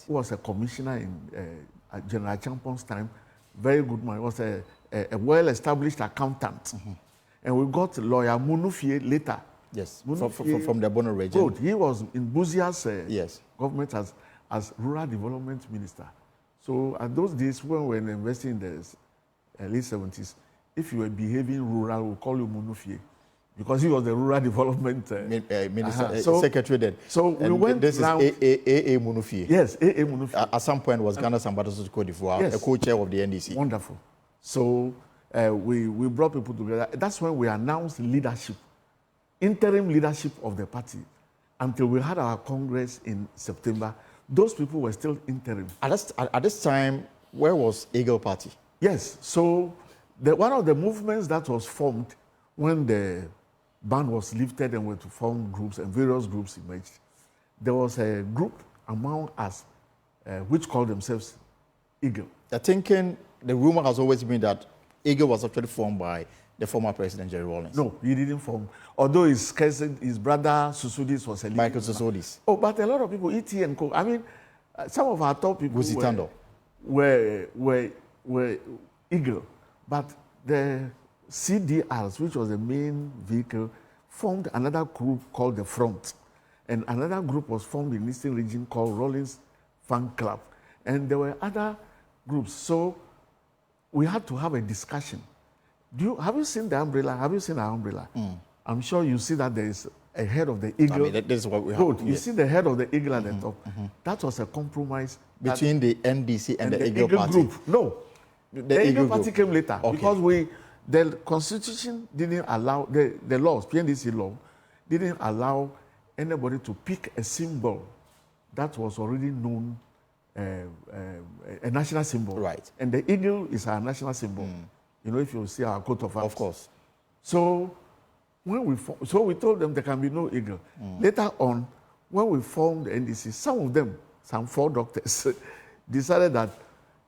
who was a commissioner in General Champon's time. Very good man. He was a well-established accountant. And we got lawyer Munufie later. Yes, from the Bono region. Good. He was in Buzia's government as rural development minister. So at those days when we were investing in the late 70s, if you were behaving rural, we'll call you Munufie, because he was the rural development minister, secretary then. So we went. This is A.A. Munufie. Yes, A.A. Munufie. At some point was Ghana's ambassador to Cote d'Ivoire, a co-chair of the NDC. Wonderful. So we brought people together. That's when we announced leadership, interim leadership of the party, until we had our Congress in September. Those people were still interim. At this time, where was Eagle Party? Yes. So one of the movements that was formed when the ban was lifted and were to form groups and various groups emerged, there was a group among us which called themselves Eagle. The rumor has always been that Eagle was actually formed by the former president, Jerry Rawlings. No, he didn't form. Although his cousin, his brother Susudis was a leader. Michael Susudis. Oh, but a lot of people, E.T. and Co. I mean, some of our top people were Eagle. But the CDRs, which was the main vehicle, formed another group called the Front. And another group was formed in the Eastern region called Rawlings Fan Club. And there were other groups. So we had to have a discussion. Have you seen the umbrella? Have you seen our umbrella? I'm sure you see that there is a head of the eagle. I mean, that is what we have. Good. You see the head of the eagle at the top. That was a compromise between the NDC and the Eagle Party. Group. No, the Eagle Party came later because the constitution didn't allow the laws, PNDC law, didn't allow anybody to pick a symbol that was already known, a national symbol. Right. And the eagle is our national symbol. You know, if you see our coat of arms. Of course. So we told them there can be no eagle. Later on, when we formed the NDC, some of them, some 4 doctors, decided that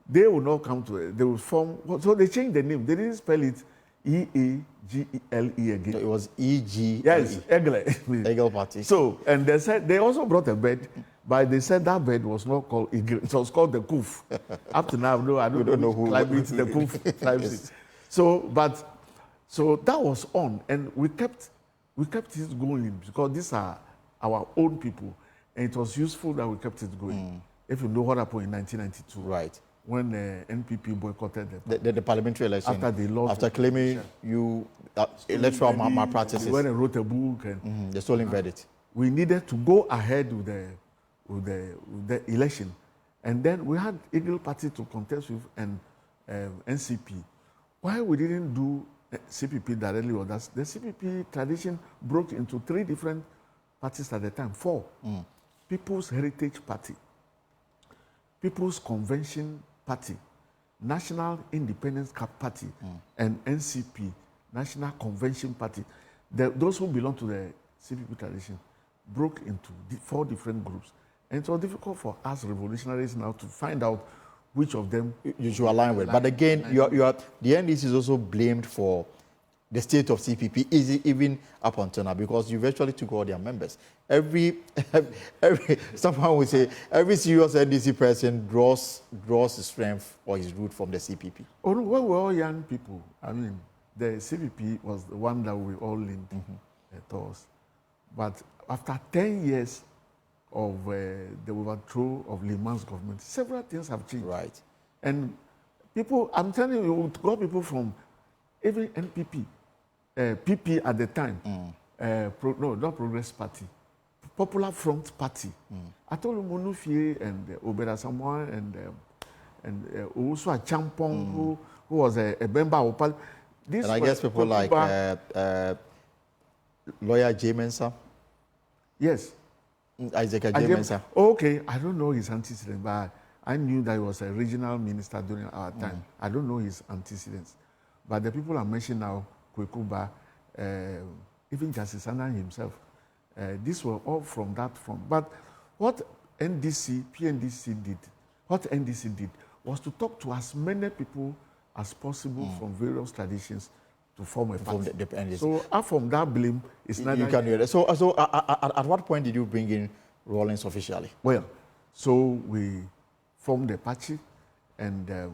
they would not come to it. They would form. So they changed the name. They didn't spell it E-A-G-E-L-E again. So it was E-G-L-E. Yes, Eagle. Eagle Party. So, and they said they also brought a bird, but they said that bird was not called eagle. It was called the Kuf. Up to now, I don't know who climbs the Kuf climbs it. So that was on, and we kept it going because these are our own people, and it was useful that we kept it going. If you know what happened in 1992, right? when NPP boycotted the parliamentary election. After they lost. After claiming electoral malpractices. They went and wrote a book. And the stolen verdict. We needed to go ahead with the election. And then we had Eagle Party to contest with and NCP. Why we didn't do CPP directly with us? The CPP tradition broke into 3 different parties at the time. 4. People's Heritage Party, People's Convention Party, National Independence Party, and NCP, National Convention Party. Those who belong to the CPP tradition broke into 4 different groups. And it was difficult for us revolutionaries now to find out which of them you should align with. But again, the NDC is also blamed for the state of CPP, even up until now, because you virtually took all their members. Someone would say every serious NDC person draws his strength or his root from the CPP. Oh no, we were all young people. I mean, the CPP was the one that we all linked towards. But after 10 years of the overthrow of Liman's government, several things have changed. Right. And people, I'm telling you, we got people from even NPP, PP at the time, not Progress Party, Popular Front Party. I told him Monufie and Obeda Samoa and also a Champong who was a member of Parliament. And I guess people like lawyer J. Mensah. Yes. Isaac J. Mensah. Okay, I don't know his antecedents, but I knew that he was a regional minister during our time. I don't know his antecedents. But the people I mentioned now, Kwekuba, even Justice Annan himself, these were all from that front. But what PNDC did was to talk to as many people as possible from various traditions to form a party. So from that blame, it's not. You can do that. So at what point did you bring in Rawlings officially? Well, so we formed a party, and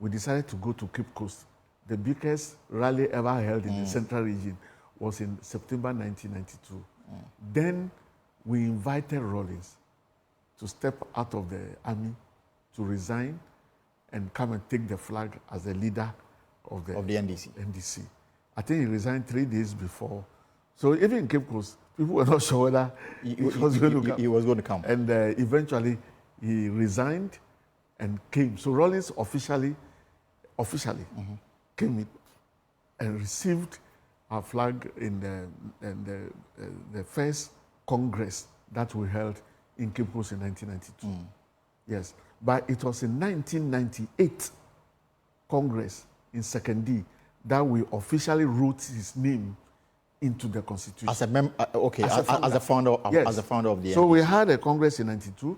we decided to go to Cape Coast. The biggest rally ever held in the Central Region was in September 1992. Then we invited Rawlings to step out of the army, to resign, and come and take the flag as the leader of the NDC. I think he resigned 3 days before. So even in Cape Coast, people were not sure whether he was going to come. And eventually, he resigned and came. So Rawlings officially came in and received our flag in the first Congress that we held in Cape Coast in 1992. Yes, but it was in 1998 Congress in 2nd D that we officially wrote his name into the Constitution. As a founder of the NDC. So we had a Congress in 92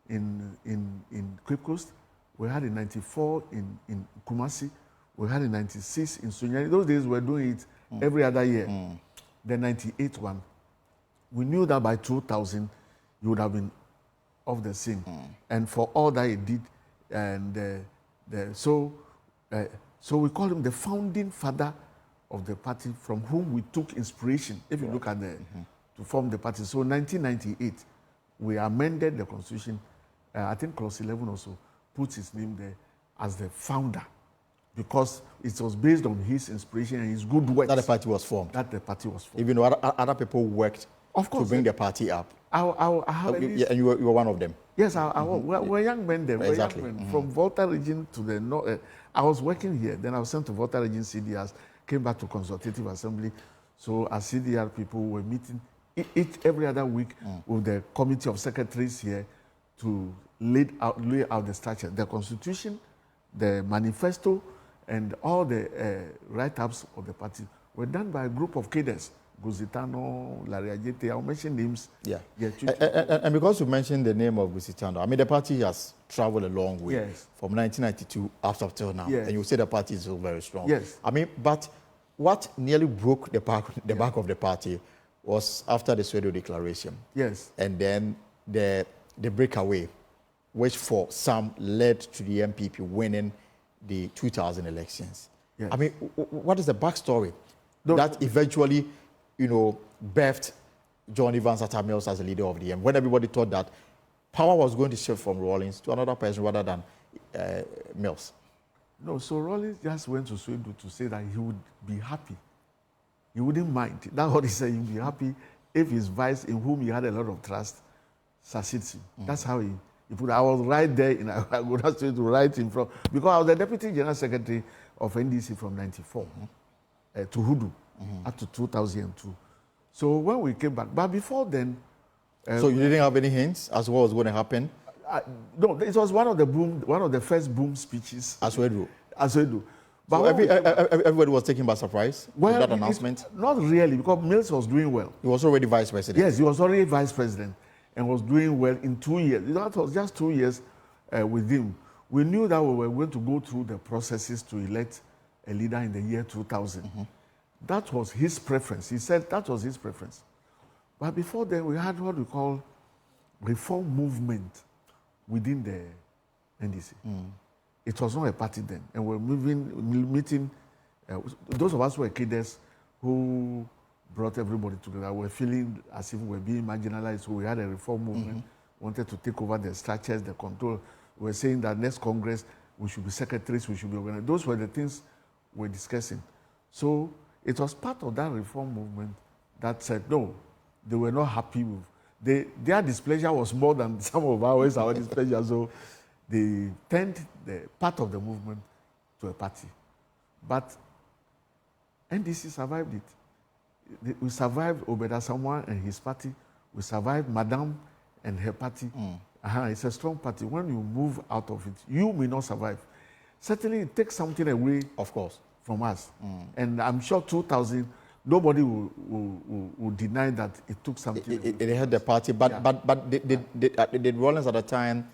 in Cape Coast. We had in 94 in Kumasi. We had in 96 in Sunyani. Those days we were doing it every other year. The 98 one, we knew that by 2000 you would have been off the scene. And for all that he did, and so we call him the founding father of the party, from whom we took inspiration. If you look at to form the party. So 1998, we amended the Constitution. I think clause 11 also puts his name there as the founder, because it was based on his inspiration and his good work. That the party was formed. Even though other people worked to bring the party up. And you were one of them. Yes, we're young men there. Exactly. Young men. From Volta region to the north. I was working here. Then I was sent to Volta region CDRs, came back to Consultative Assembly. So as CDR people were meeting every other week with the committee of secretaries here to lay out the structure, the Constitution, the manifesto, and all the write-ups of the party were done by a group of cadres. Guzitano, Larry Ajete, I'll mention names. Yeah. And because you mentioned the name of Guzitano, I mean, the party has traveled a long way from 1992 up till now. And you say the party is still very strong. Yes. I mean, but what nearly broke the back of the party was after the Swedo Declaration. Yes. And then the breakaway, which for some led to the MPP winning the 2000 elections. Yes. I mean, what is the backstory that eventually, birthed John Evans Atta Mills as the leader of the M, when everybody thought that power was going to shift from Rawlings to another person rather than Mills? No, so Rawlings just went to Sweden to say that he would be happy. He wouldn't mind. That's what he said. He would be happy if his vice, in whom he had a lot of trust, succeeds him. That's how he put it. I was right there in Agona Street to write him from, because I was the Deputy General Secretary of NDC from 94 to Hudu up to 2002. So when we came back, but before then... so you didn't have any hints as to what was going to happen? No, it was one of the first boom speeches. Aswedu. But so everybody was taken by surprise with that announcement? Not really, because Mills was doing well. He was already vice president? Yes, he was already vice president and was doing well in 2 years. That was just 2 years with him. We knew that we were going to go through the processes to elect a leader in the year 2000. That was his preference. He said that was his preference. But before then, we had what we call reform movement within the NDC. It was not a party then. And we're meeting, those of us who were cadres who brought everybody together were feeling as if we were being marginalized. So we had a reform movement, wanted to take over the structures, the control. We were saying that next Congress, we should be secretaries, we should be organized. Those were the things we're discussing. So it was part of that reform movement that said, no, they were not happy with. Their displeasure was more than some of our displeasure. So they turned the part of the movement to a party. But NDC survived it. We survived Obeda Samwa and his party. We survived Madame and her party. It's a strong party. When you move out of it, you may not survive. Certainly, it takes something away, of course, from us. And I'm sure 2000, nobody will deny that it took something. It had the party, but did Rawlings at the time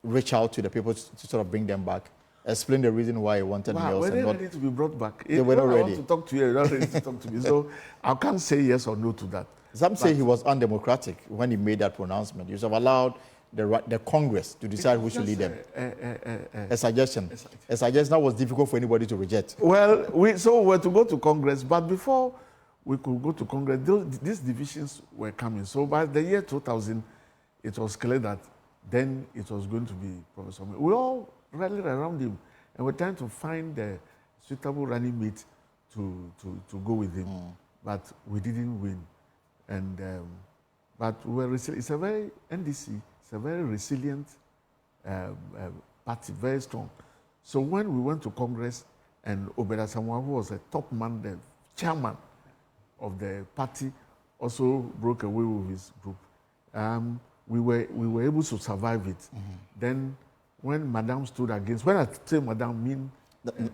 reach out to the people to sort of bring them back? Explain the reason why he wanted Mills. Were they ready to be brought back? They were not ready. I want to talk to you, you're not ready to talk to me. So I can't say yes or no to that. Some say he was undemocratic when he made that pronouncement. You should have allowed the Congress to decide who should lead them. A suggestion. A suggestion that was difficult for anybody to reject. Well, we were to go to Congress, but before we could go to Congress, these divisions were coming. So by the year 2000, it was clear that then it was going to be Professor Mills. We all rallied around him, and we're trying to find the suitable running mate to go with him. But we didn't win. And but we were it's a very NDC. It's a very resilient party, very strong. So when we went to Congress, and Obeda Samwa, who was a top man, the chairman of the party, also broke away with his group. We were able to survive it. Then when Madame stood against, when I say Madame, mean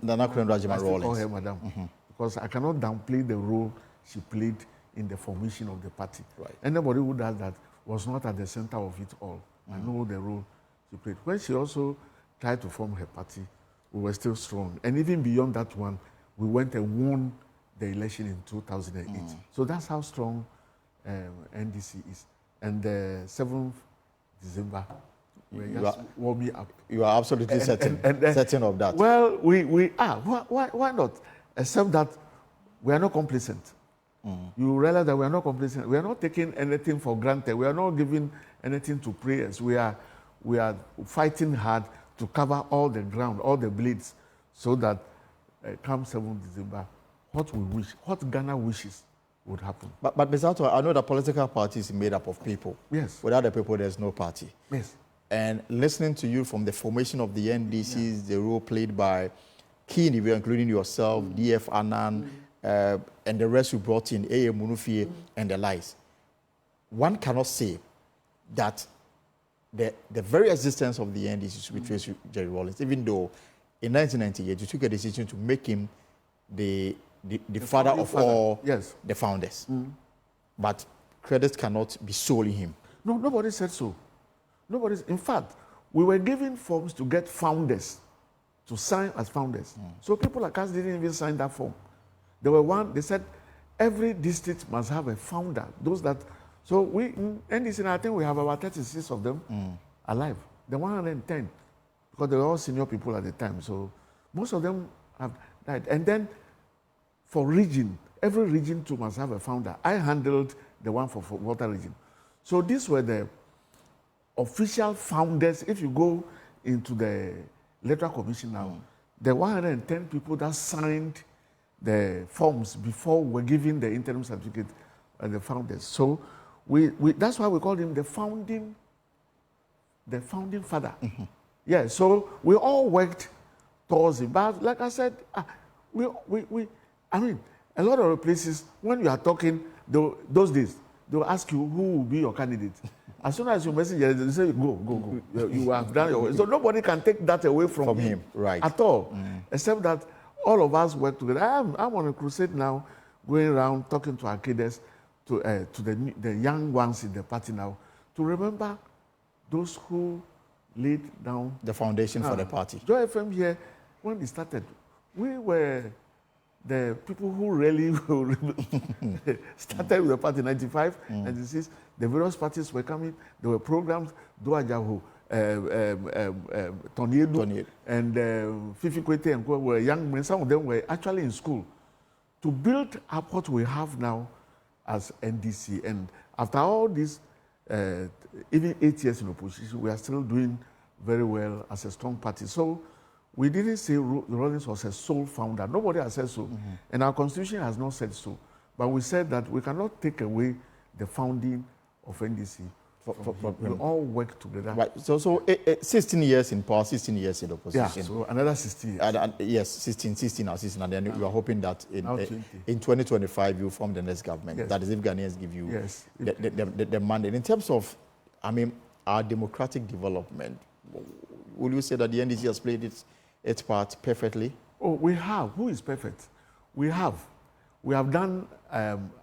Nana Rawlings. Call her Madame, because I cannot downplay the role she played in the formation of the party. Right. Anybody who does that was not at the center of it all. I know the role she played. When she also tried to form her party, we were still strong. And even beyond that one, we went and won the election in 2008. So that's how strong NDC is. And the 7th December, we just warm me up. You are absolutely certain of that. Well, we are. Why not? Except that we are not complacent. You realize that we are not complacent. We are not taking anything for granted. We are not giving anything to prayers. We are fighting hard to cover all the ground, all the bleeds, so that come 7th December, what we wish, what Ghana wishes would happen. But Mr. Atto, I know that political parties are made up of people. Yes. Without the people, there's no party. Yes. And listening to you from the formation of the NDCs, the role played by key individuals, including yourself, D.F. Annan, and the rest you brought in, A.A. Munufie, and the likes, one cannot say that the very existence of the NDC should be traced to Jerry Rawlings, even though in 1998 you took a decision to make him the father of all the founders. But credit cannot be solely him. No, nobody said so. In fact, we were giving forms to get founders to sign as founders. So people like us didn't even sign that form. They said every district must have a founder. So we, in NDC, I think we have about 36 of them alive. The 110, because they were all senior people at the time. So most of them have died. And then for region, every region too must have a founder. I handled the one for Water region. So these were the official founders. If you go into the Electoral Commission now, the 110 people that signed the forms before were given the interim certificate and the founders. So that's why we call him the founding father. Yeah, so we all worked towards it. But like I said, I mean, a lot of the places, when you are talking, those days, they'll ask you who will be your candidate. As soon as you message, they say, go. You have done your work. So nobody can take that away from him. Right. At all. Except that all of us work together. I'm on a crusade now, going around talking to our cadres, to the young ones in the party now, to remember those who laid down the foundation for the party. Joy FM here, when it started, we were the people who really started with the party in 95, 96. The various parties were coming. There were programs, Doajaho, Tornado, and Fifi Kwete and were young men. Some of them were actually in school to build up what we have now as NDC. And after all this, even 8 years in opposition, we are still doing very well as a strong party. So we didn't say Rawlings was a sole founder. Nobody has said so. And our constitution has not said so. But we said that we cannot take away the founding of NDC. We all work together. Right. So 16 years in power, 16 years in opposition. Yeah, so another 16 years. Yes, 16 and 16. And then you are hoping that in 2025 you form the next government. Yes. That is if Ghanaians give you the mandate. In terms of, I mean, our democratic development, will you say that the NDC has played its part perfectly? Oh, we have. Who is perfect? We have. We have done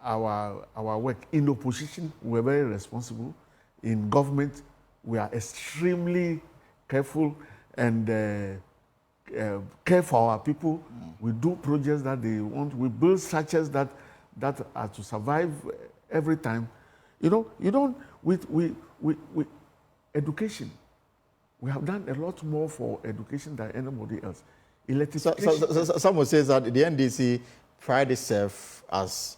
our work. In opposition, we were very responsible. In government, we are extremely careful and care for our people. We do projects that they want. We build structures that are to survive every time. With education, we have done a lot more for education than anybody else. So someone says that the NDC pride itself as,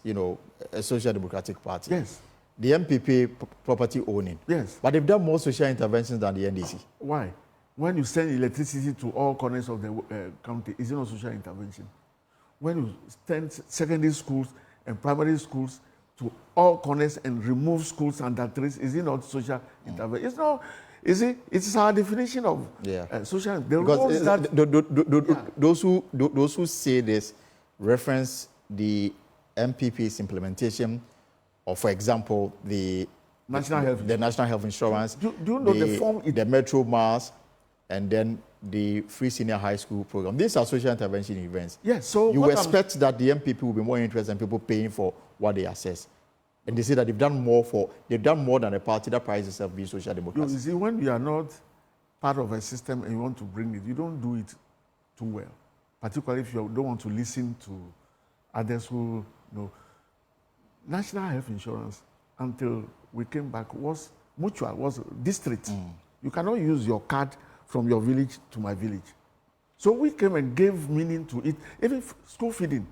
a social democratic party. Yes. The MPP property owning. Yes. But they've done more social interventions than the NDC. Why? When you send electricity to all corners of the county, is it not social intervention? When you send secondary schools and primary schools to all corners and remove schools under trees, is it not social intervention? It's not. Is it? It's our definition of social. Because those who say this reference the MPP's implementation of, for example, the National Health Insurance. Do you know the form? The Metro Mass, and then the free senior high school program. These are social intervention events. Yes. So you expect that the MPP will be more interested in people paying for what they assess. And they say that they've done more than a party that prides itself being social democracy. You see, when you are not part of a system and you want to bring it, you don't do it too well. Particularly if you don't want to listen to others who know. National Health Insurance, until we came back, was mutual, was district. You cannot use your card from your village to my village. So we came and gave meaning to it. Even school feeding.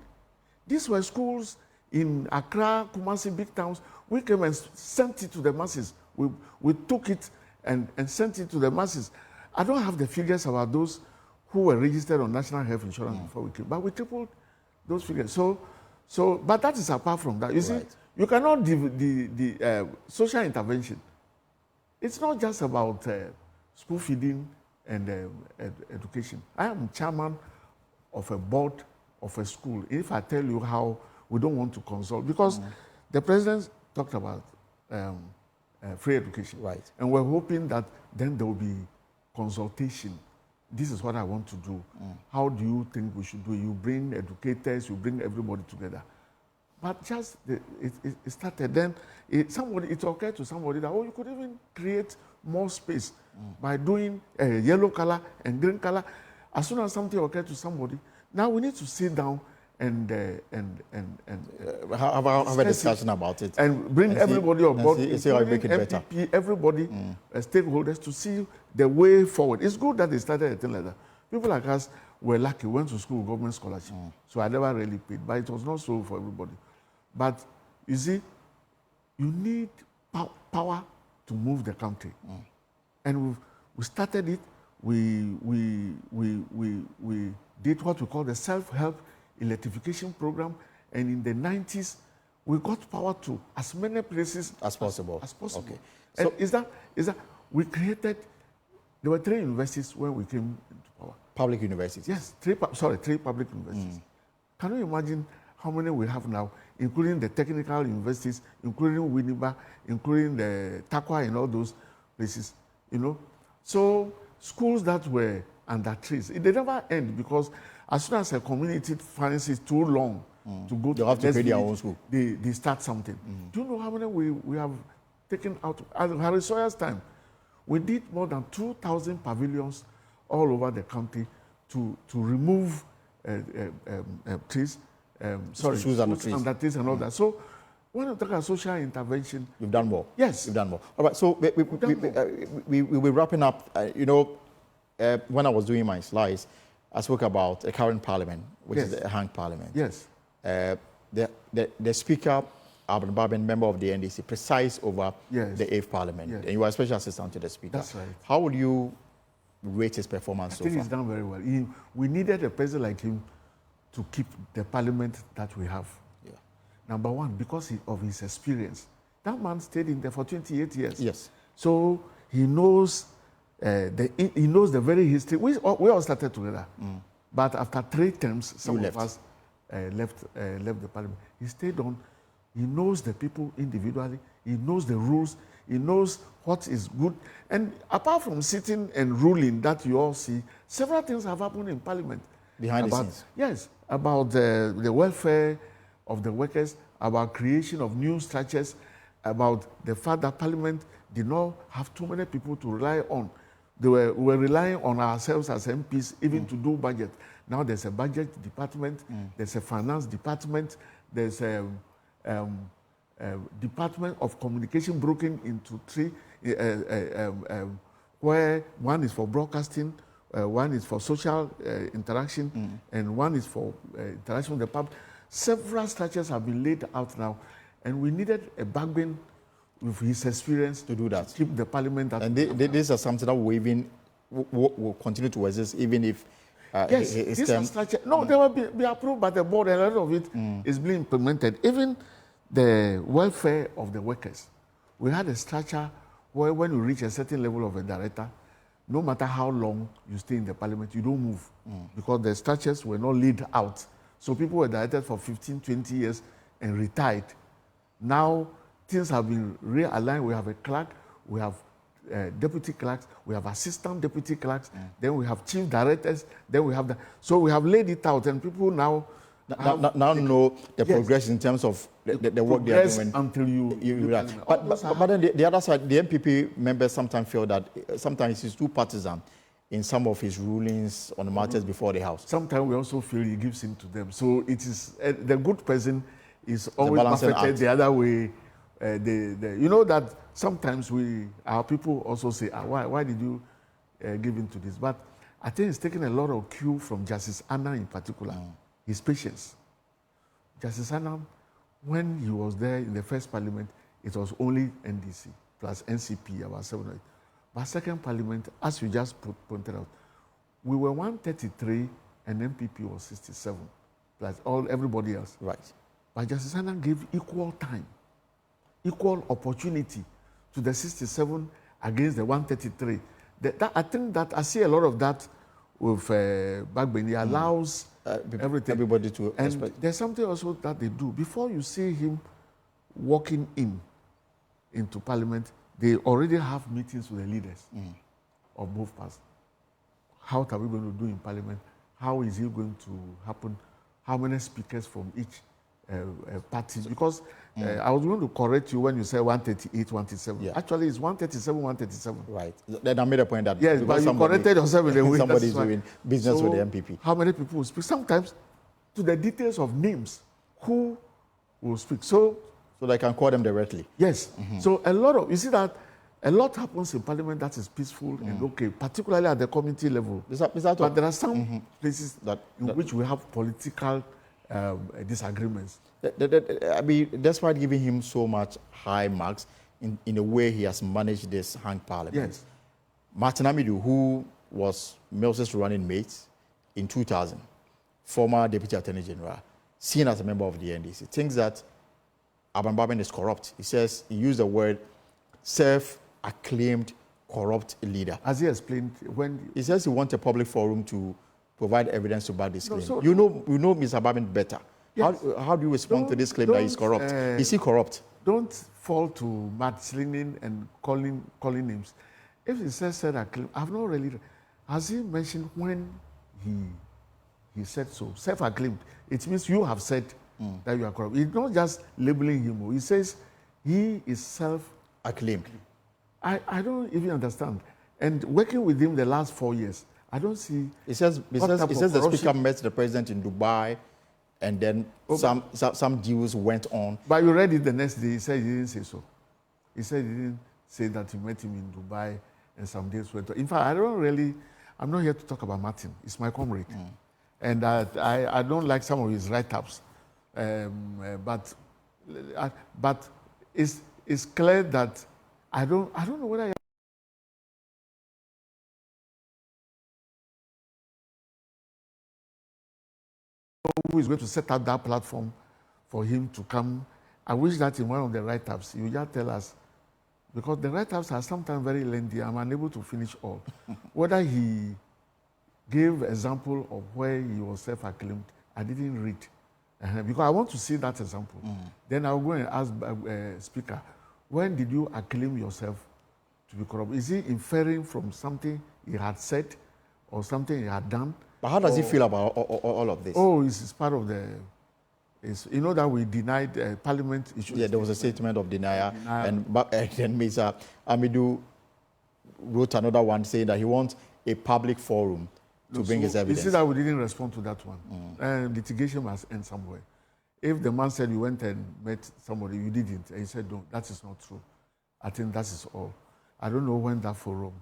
These were schools in Accra, Kumasi, big towns. We came and sent it to the masses. We took it and sent it to the masses. I don't have the figures about those who were registered on National Health Insurance before we came, but we tripled those figures. But that is apart from that. You see, you cannot the social intervention. It's not just about school feeding and education. I am chairman of a board of a school. If I tell you how we don't want to consult, because the president talked about free education. Right. And we're hoping that then there will be consultation. This is what I want to do. How do you think we should do it? You bring educators, you bring everybody together. But just, it started. Then it occurred to somebody that, you could even create more space by doing yellow color and green color. As soon as something occurred to somebody, now we need to sit down and have a discussion about it. And bring everybody on board. See how you make it better. MPP, everybody, stakeholders, to see the way forward. It's good that they started a thing like that. People like us were lucky, went to school with government scholarship. So I never really paid, but it was not so for everybody. But you see, you need power to move the country. And we started it. we did what we call the self-help electrification program, and in the 90s, we got power to as many places as possible. As possible. Okay. And so is that we created, there were 3 universities when we came into power. Public universities? Yes, 3 public universities. Can you imagine how many we have now, including the technical universities, including Winneba, including the Takwa and all those places, you know? So schools that were under trees, they never end, because as soon as a community finds it too long to go to, they have to create their own school. They start something. Do you know how many we have taken out? At Harry Sawyer's time, we did more than 2,000 pavilions all over the country to remove trees, schools under trees and all that. So when you talk about social intervention, you've done more. Yes, you've done more. All right. So we're wrapping up. When I was doing my slides, I spoke about a current parliament, which is a hung parliament. Yes. The speaker, Abdul Babin, member of the NDC, presides over the 8th parliament, and you are a special assistant to the speaker. That's right. How would you rate his performance so far? I think he's done very well. We needed a president like him to keep the parliament that we have. Yeah. Number one, because of his experience. That man stayed in there for 28 years. Yes. So he knows the very history. We all started together. But after 3 terms, some of us left the parliament. He stayed on. He knows the people individually. He knows the rules. He knows what is good. And apart from sitting and ruling that you all see, several things have happened in parliament. Behind the scenes? Yes, about the welfare of the workers, about creation of new structures, about the fact that parliament did not have too many people to rely on. We were relying on ourselves as MPs even to do budget. Now there's a budget department, there's a finance department, there's a department of communication broken into 3, where one is for broadcasting, one is for social interaction, and one is for interaction with the public. Several structures have been laid out now, and we needed a backbone with his experience to do that. To keep the parliament. And this is something that will continue to exist, even if yes, this is structure. No, they will be approved by the board, and a lot of it is being implemented. Even the welfare of the workers. We had a structure where when you reach a certain level of a director, no matter how long you stay in the parliament, you don't move because the structures were not laid out. So people were directed for 15, 20 years and retired. Now things have been realigned. We have a clerk, we have deputy clerks, we have assistant deputy clerks, then we have chief directors, then we have so we have laid it out, and people now know the progress in terms of the work they are doing. Until you but then the other side, the MPP members sometimes feel that sometimes he's too partisan in some of his rulings on the matters before the House. Sometimes we also feel he gives in to them. So it is the good person is always perfected the other way. You know that sometimes our people also say, why did you give in to this? But I think it's taken a lot of cue from Justice Anna in particular. His patience. Justice Anna, when he was there in the first parliament, it was only NDC plus NCP, about 7 or 8. But second parliament, as you just pointed out, we were 133 and MPP was 67, plus everybody else. Right. But Justice Anna gave equal time, equal opportunity to the 67 against the 133. I think that I see a lot of that with Bagbeni. He allows everybody to expect. There's something also that they do. Before you see him walking into parliament, they already have meetings with the leaders of both parties. How are we going to do in parliament? How is it going to happen? How many speakers from each party? Because I was going to correct you when you say 138, 137. Yeah. Actually, it's 137, 137. Right. Then I made a point that yes, but you corrected yourself in the way. Somebody's doing business with the MPP. How many people will speak? Sometimes to the details of names, who will speak. So they can call them directly. Yes. So you see that a lot happens in parliament that is peaceful and okay, particularly at the community level. But there are some places in which we have political disagreements. I mean, despite giving him so much high marks in the way he has managed this hung parliament. Yes. Martin Amidu, who was Mills's running mate in 2000, former Deputy Attorney General, seen as a member of the NDC, thinks that Aban is corrupt. He says he used the word self-acclaimed corrupt leader. As he explained, when he says he wants a public forum to provide evidence to back this claim. So you know Mr. Babin better. Yes. How do you respond to this claim that he's corrupt? Is he corrupt? Don't fall to mudslinging and calling names. If he says acclaim, I've not really. Has he mentioned when he said so? Self-acclaimed. It means you have said that you are corrupt. It's not just labeling him. He says he is self-acclaimed. I don't even understand. And working with him the last 4 years, I don't see. It says the speaker met the president in Dubai, and then some deals went on. But you read it the next day. He said he didn't say so. He said he didn't say that he met him in Dubai and some days went on. In fact, I'm not here to talk about Martin. It's my comrade. And I don't like some of his write-ups. But it's clear that I don't know whether who is going to set up that platform for him to come. I wish that in one of the write-ups, you just tell us, because the write-ups are sometimes very lengthy. I'm unable to finish all. Whether he gave example of where he was self-acclaimed, I didn't read. Because I want to see that example. Then I'll go and ask Speaker, when did you acclaim yourself to be corrupt? Is he inferring from something he had said or something he had done? But how does he feel about all of this? Oh, it's part of the... you know that we denied Parliament issues. Yeah, there was a statement of denial. And then Mr. Amidu wrote another one saying that he wants a public forum to bring his evidence. You see that we didn't respond to that one. Litigation must end somewhere. If the man said you went and met somebody, you didn't, and he said, no, that is not true. I think that is all. I don't know when that forum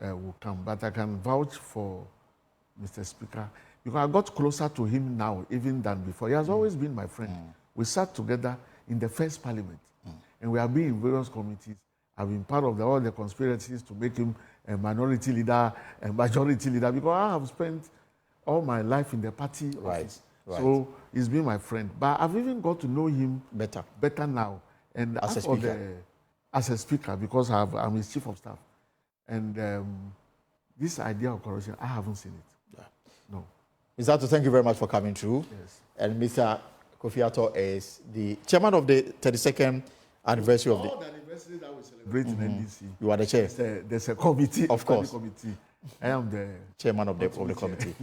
will come, but I can vouch for Mr. Speaker, because I got closer to him now even than before. He has always been my friend. We sat together in the first Parliament, and we have been in various committees. I've been part of all the conspiracies to make him a minority leader, a majority leader, because I have spent all my life in the party office. Right. So he's been my friend. But I've even got to know him better now. And as a speaker, because I'm his chief of staff. And this idea of corruption, I haven't seen it. No. Mr. Addo, thank you very much for coming through. Yes. And Mr. Akufo-Addo is the chairman of the 32nd anniversary of the... All the anniversary that we celebrate in NDC. You are the chair. There's a committee. Of course. Committee. I am the chairman of the committee.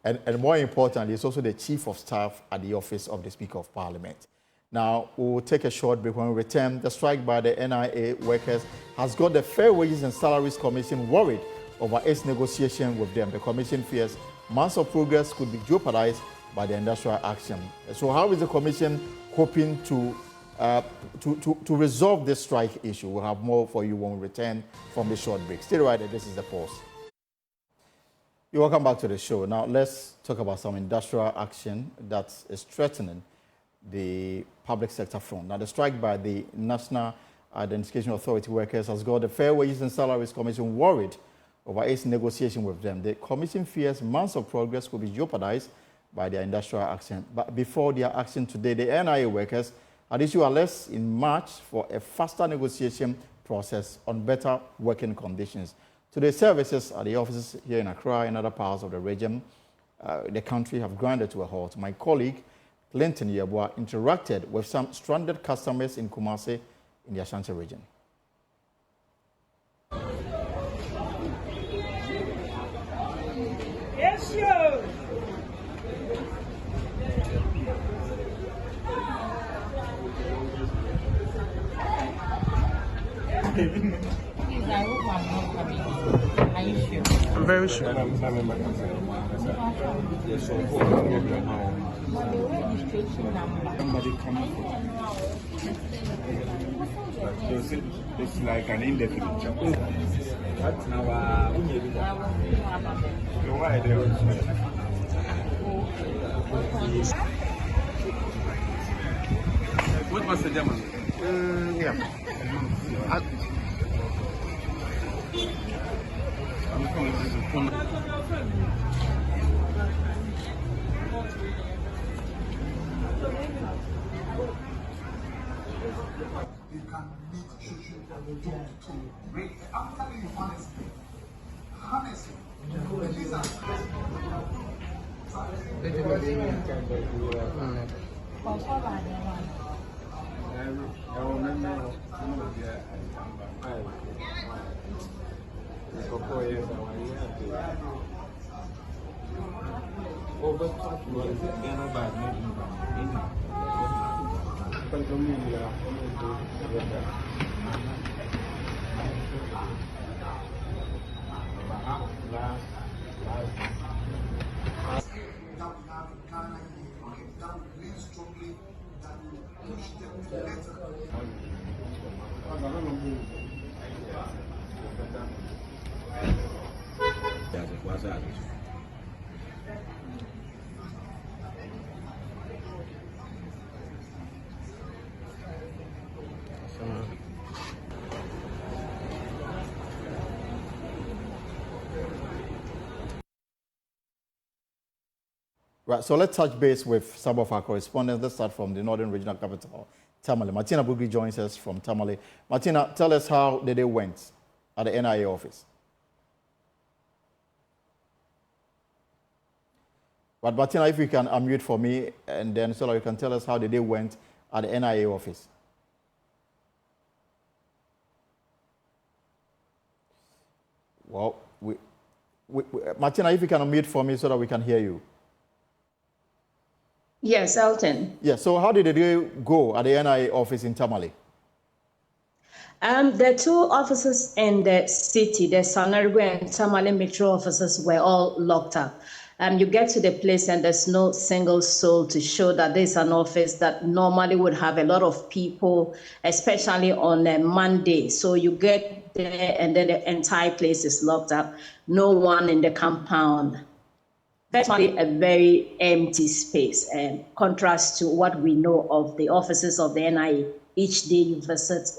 and more importantly, he's also the chief of staff at the office of the Speaker of Parliament. Now, we'll take a short break. When we return, the strike by the NIA workers has got the Fair Wages and Salaries Commission worried over its negotiation with them. The commission fears months of progress could be jeopardized by the industrial action. So how is the commission hoping to resolve this strike issue? We'll have more for you when we return from the short break. Stay right there. This is The Pulse. You're welcome back to the show. Now, let's talk about some industrial action that is threatening the public sector front. Now, the strike by the National Identification Authority workers has got the Fair Wages and Salaries Commission worried over its negotiation with them. The commission fears months of progress could be jeopardized by their industrial action. But before their action today, the NIA workers had issued a list in March for a faster negotiation process on better working conditions. Today, services at the offices here in Accra and other parts of the region, the country have grounded to a halt. My colleague, Clinton Yeboah, interacted with some stranded customers in Kumasi in the Ashanti region. Yes, sir. I hope I'm not coming. Are you sure? I'm very sure. But the registration number. Somebody coming. It's like an indefinite job. But now, why what was the demand? Yeah. can meet social I'm telling you honestly, these are Right, so let's touch base with some of our correspondents. Let's start from the Northern Regional Capital, Tamale. Martina Bugri joins us from Tamale. Martina, tell us how the day went at the NIA office. But Martina, if you can unmute for me, and then so that you can tell us how the day went at the NIA office. Well, Martina, if you can unmute for me so that we can hear you. Yes, Elton. Yeah, so how did the day go at the NIA office in Tamale? The two offices in the city, the Sanariwe and Tamale metro offices, were all locked up. You get to the place and there's no single soul to show that there's an office that normally would have a lot of people, especially on a Monday. So you get there and then the entire place is locked up. No one in the compound. Definitely a very empty space, contrast to what we know of the offices of the NIA. Each day you visit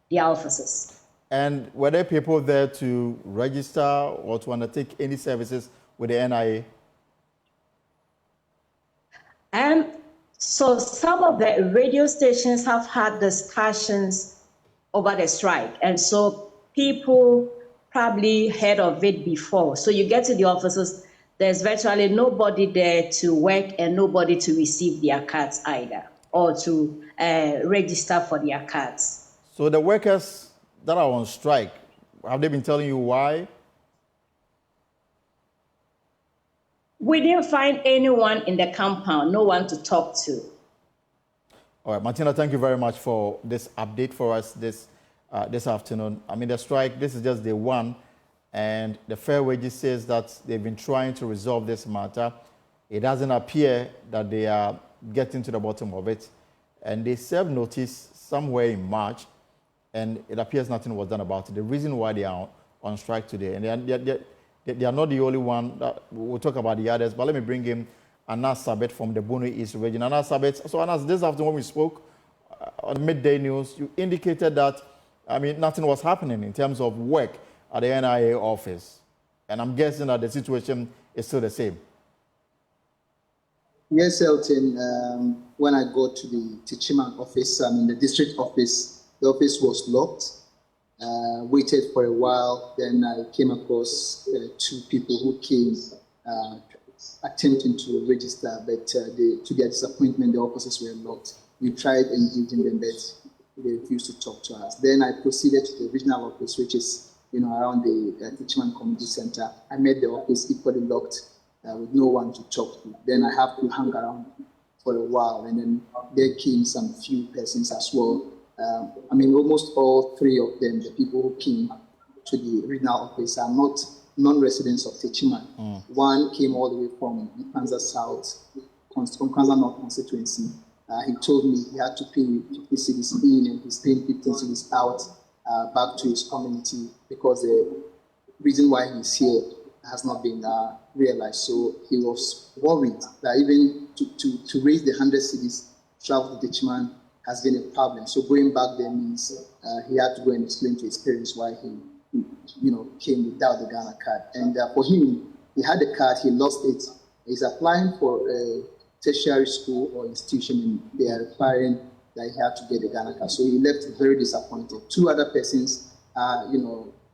the offices. And were there people there to register or to undertake any services with the NIA? So some of the radio stations have had discussions over the strike, and so people probably heard of it before. So you get to the offices, there's virtually nobody there to work and nobody to receive their cards either, or to register for their cards. So the workers that are on strike, have they been telling you why? We didn't find anyone in the compound, no one to talk to. All right, Martina, thank you very much for this update for us this afternoon. I mean, the strike, this is just day one. And the Fair Wages says that they've been trying to resolve this matter. It doesn't appear that they are getting to the bottom of it. And they served notice somewhere in March, and it appears nothing was done about it. The reason why they are on strike today, and they are not the only one. We'll talk about the others, but let me bring in Anas Sabet from the Bono East region. Anas Sabet, so Anas, this afternoon when we spoke on Midday News, you indicated that, I mean, nothing was happening in terms of work at the NIA office. And I'm guessing that the situation is still the same. Yes, Elton. When I got to the Techiman office, the district office, the office was locked. Waited for a while, then I came across two people who came attempting to register, but to their disappointment, the offices were locked. We tried engaging them, but they refused to talk to us. Then I proceeded to the regional office, which is around the Techiman Community Center. I met the office equally locked with no one to talk to. Then I have to hang around for a while, and then there came some few persons as well. Almost all three of them, the people who came to the regional office, are not non-residents of Techiman. One came all the way from Kansa South, from Kansa North constituency. He told me he had to pay 50 cedis in, and he's paying 15 cedis out back to his community because the reason why he's here has not been realized. So he was worried that even to raise the 100 cedis travel to Techiman has been a problem. So going back there means he had to go and explain to his parents why he came without the Ghana card. And for him, he had the card, he lost it. He's applying for a tertiary school or institution, and they are requiring that he had to get the Ghana card. So he left very disappointed. Two other persons,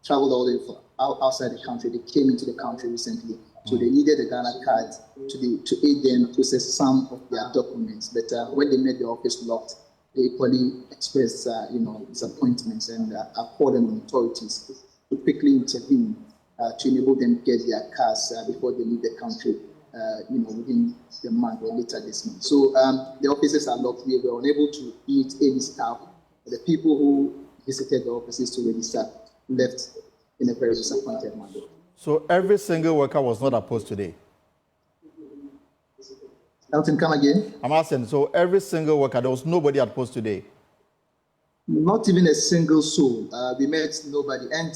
traveled all the way from outside the country. They came into the country recently. So they needed the Ghana card to aid them process some of their documents. But when they met the office locked, they equally expressed, disappointments and called on authorities to quickly intervene to enable them to get their cards before they leave the country, within the month or later this month. So the offices are locked. We were unable to meet any staff. The people who visited the offices to register left in a very disappointed manner. So every single worker was not opposed today? Elton, come again? I'm asking, so every single worker, there was nobody at post today? Not even a single soul. We met nobody. And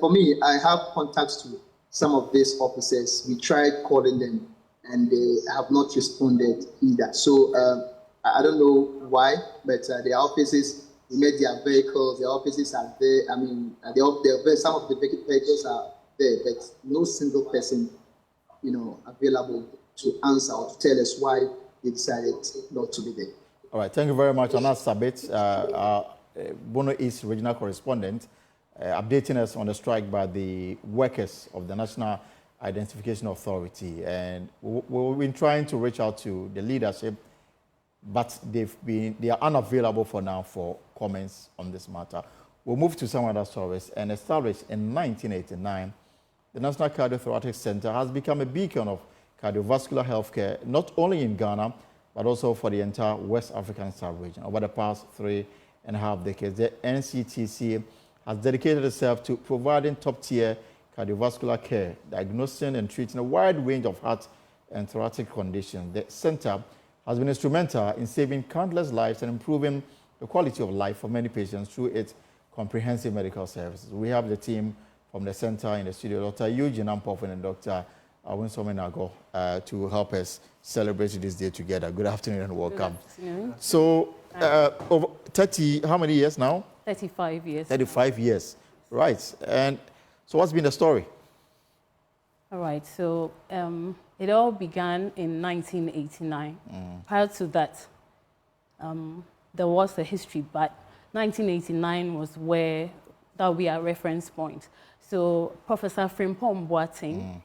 for me, I have contacts to some of these officers. We tried calling them, and they have not responded either. So I don't know why, but their offices, we met their vehicles, their offices are there. I mean, some of the vehicles are there, but no single person, available to answer or to tell us why they decided not to be there. All right, thank you very much. Anas Sabit, Bono East regional correspondent, updating us on the strike by the workers of the National Identification Authority. And we've been trying to reach out to the leadership, but they are unavailable for now for comments on this matter. We'll move to some other stories. And established in 1989, the National Cardiothoracic Center has become a beacon of cardiovascular healthcare, not only in Ghana, but also for the entire West African sub-region. Over the past 3.5 decades, the NCTC has dedicated itself to providing top-tier cardiovascular care, diagnosing and treating a wide range of heart and thoracic conditions. The center has been instrumental in saving countless lives and improving the quality of life for many patients through its comprehensive medical services. We have the team from the center in the studio, Dr. Eugene Ampofin and Dr. Awinsomenago, to help us celebrate this day together. Good afternoon and welcome. Good afternoon. So, over 30, how many years now? 35 years. 35 years, right. And so what's been the story? All right, so it all began in 1989. Prior to that, there was a history, but 1989 was where that would be our reference point. So Professor Frimpong Boateng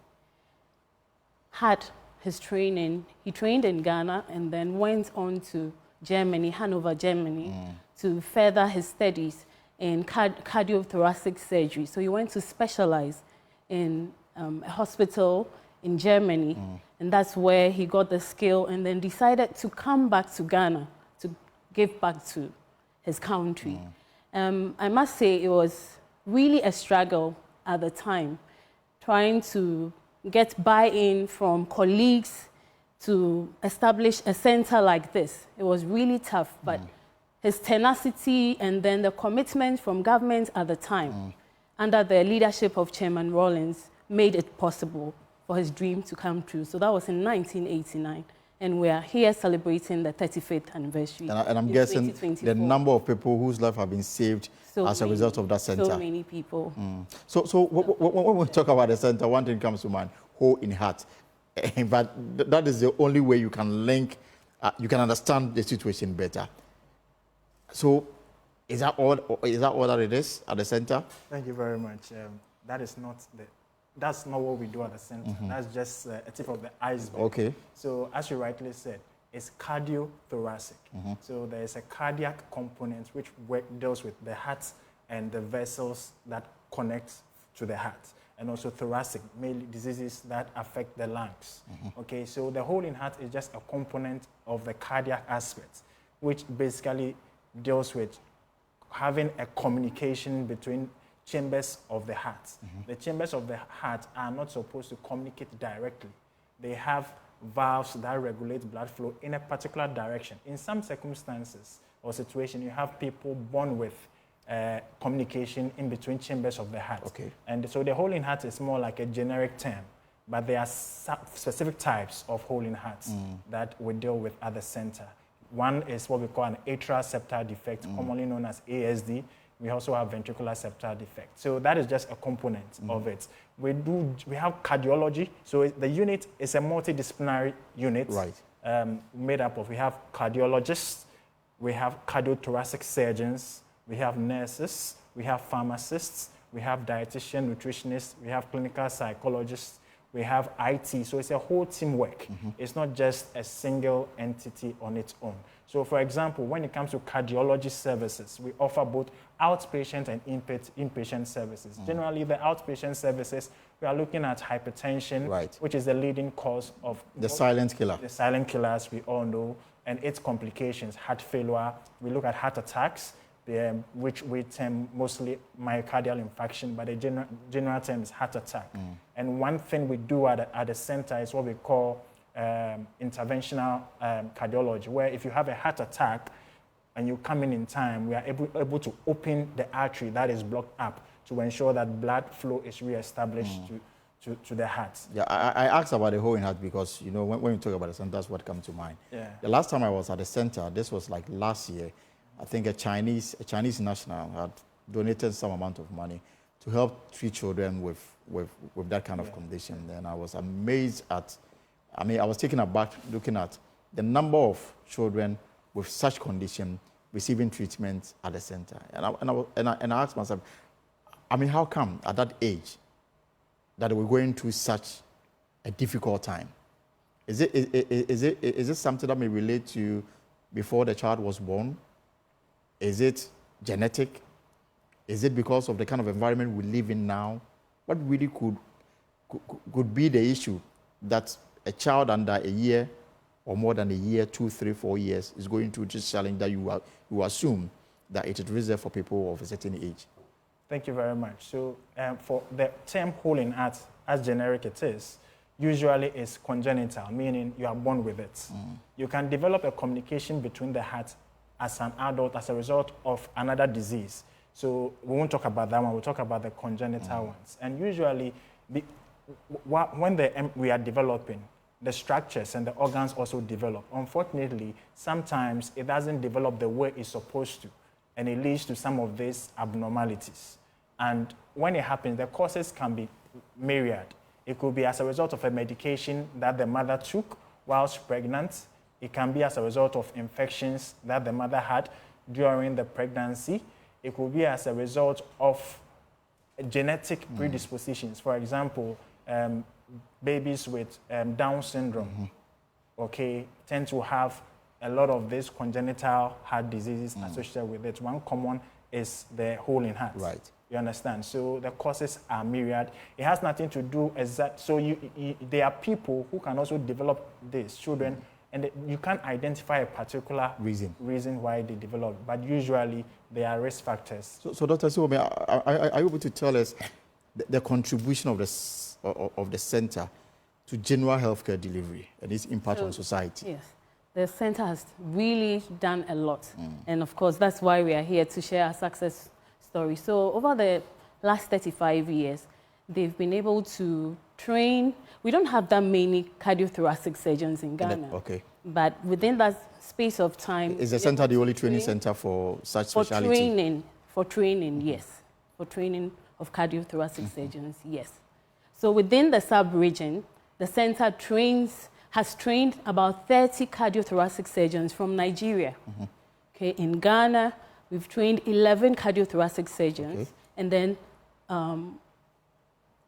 had his training. He trained in Ghana and then went on to Germany, Hanover, Germany, to further his studies in cardiothoracic surgery. So he went to specialize in a hospital in Germany, and that's where he got the skill and then decided to come back to Ghana to give back to his country. I must say it was really a struggle at the time, trying to get buy-in from colleagues to establish a center like this. It was really tough, but his tenacity and then the commitment from government at the time, under the leadership of Chairman Rawlings, made it possible for his dream to come true. So that was in 1989. And we are here celebrating the 35th anniversary. And I'm guessing the number of people whose life have been saved as a result of that center. So many people. So when we talk about the center, one thing comes to mind, whole in heart. But that is the only way you can link, you can understand the situation better. So is that all that it is at the center? Thank you very much. That's not what we do at the center. That's just a tip of the iceberg. Okay. So as you rightly said, it's cardiothoracic. So there is a cardiac component which deals with the heart and the vessels that connect to the heart, and also thoracic, mainly diseases that affect the lungs. Okay, so the whole in heart is just a component of the cardiac aspect, which basically deals with having a communication between chambers of the heart. The chambers of the heart are not supposed to communicate directly. They have valves that regulate blood flow in a particular direction. In some circumstances or situations, you have people born with communication in between chambers of the heart. Okay. And so the whole in heart is more like a generic term, but there are specific types of whole in hearts that we deal with at the center. One is what we call an atrial septal defect, commonly known as ASD. We also have ventricular septal defect. So that is just a component of it. We have cardiology. So the unit is a multidisciplinary unit. Right. Made up of, we have cardiologists, we have cardiothoracic surgeons, we have nurses, we have pharmacists, we have dietitian, nutritionists, we have clinical psychologists, we have IT. So it's a whole teamwork. It's not just a single entity on its own. So for example, when it comes to cardiology services, we offer both outpatient and inpatient services. Generally, the outpatient services, we are looking at hypertension, which is the leading cause of... The silent killer. The silent killers, we all know, and its complications, heart failure. We look at heart attacks, which we term mostly myocardial infarction, but the general term is heart attack. And one thing we do at the center is what we call interventional cardiology, where if you have a heart attack and you come in time, we are able to open the artery that is blocked up to ensure that blood flow is reestablished to the heart. Yeah, I asked about the whole in heart because, you know, when we talk about the center, that's what comes to mind. Yeah. The last time I was at the center, this was like last year, I think a Chinese national had donated some amount of money to help treat children with that kind of condition. And I was amazed at, I mean, I was taken aback looking at the number of children with such condition receiving treatment at the center. And I asked myself, I mean, how come at that age that we're going through such a difficult time? Is it something that may relate to before the child was born? Is it genetic? Is it because of the kind of environment we live in now? What really could be the issue that a child under a year or more than a year, 2, 3, 4 years, is going through this challenge that you assume that it is reserved for people of a certain age? Thank you very much. So for the term whole in heart, as generic it is, usually is congenital, meaning you are born with it. You can develop a communication between the heart as an adult as a result of another disease. So we won't talk about that one, we'll talk about the congenital ones. And usually, when we are developing, the structures and the organs also develop. Unfortunately, sometimes it doesn't develop the way it's supposed to, and it leads to some of these abnormalities. And when it happens, the causes can be myriad. It could be as a result of a medication that the mother took whilst pregnant. It can be as a result of infections that the mother had during the pregnancy. It could be as a result of genetic predispositions. For example, babies with Down syndrome, tend to have a lot of these congenital heart diseases associated with it. One common is the hole in heart. Right. You understand? So the causes are myriad. It has nothing to do exact. So there are people who can also develop these children, and you can't identify a particular reason why they develop, but usually there are risk factors. So Dr. Siwome, are you able to tell us the contribution of the center to general healthcare delivery and its impact on society? Yes, the center has really done a lot. And of course, that's why we are here to share our success story. So over the last 35 years, they've been able to train. We don't have that many cardiothoracic surgeons in Ghana. But within that space of time... Is the center the only training center for such specialty? For training, yes. For training of cardiothoracic surgeons, yes. So within the sub-region, the center has trained about 30 cardiothoracic surgeons from Nigeria. In Ghana, we've trained 11 cardiothoracic surgeons, and then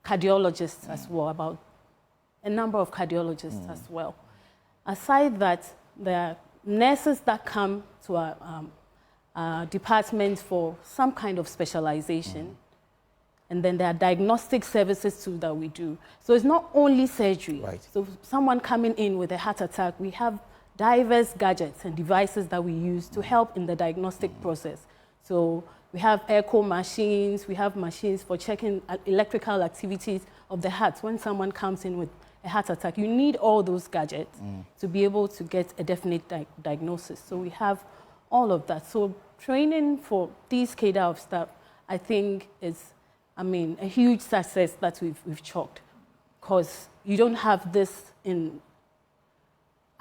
cardiologists as well, about a number of cardiologists as well. Aside that, there are nurses that come to our department for some kind of specialization. And then there are diagnostic services too that we do. So it's not only surgery. So someone coming in with a heart attack, we have diverse gadgets and devices that we use to help in the diagnostic process. So we have echo machines, we have machines for checking electrical activities of the heart. When someone comes in with a heart attack, you need all those gadgets to be able to get a definite diagnosis. So we have all of that. So training for these cadre of staff, I think is, a huge success that we've chalked, because you don't have this in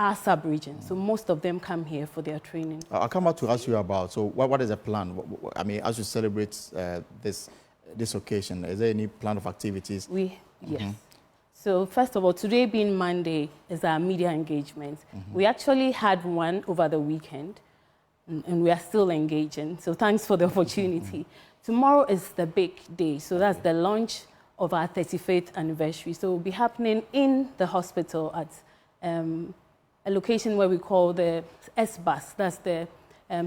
are sub-region. So most of them come here for their training. I'll come back to ask you about, so what is the plan? I mean, as you celebrate this occasion, is there any plan of activities? Yes. So first of all, today being Monday is our media engagement. We actually had one over the weekend, and we are still engaging. So thanks for the opportunity. Tomorrow is the big day. So that's the launch of our 35th anniversary. So it will be happening in the hospital at a location where we call the S-Bus. That's the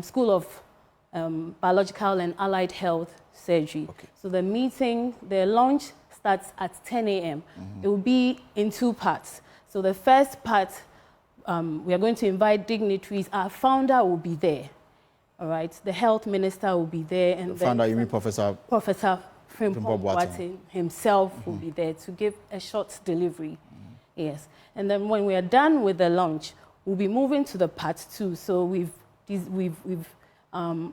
School of Biological and Allied Health Surgery. So the launch starts at 10 a.m. It will be in two parts. So the first part, we are going to invite dignitaries. Our founder will be there. All right, the health minister will be there. And the founder, you mean Professor Frimpong Boateng himself will be there to give a short delivery. Yes. And then when we are done with the launch, we'll be moving to the part 2. So we've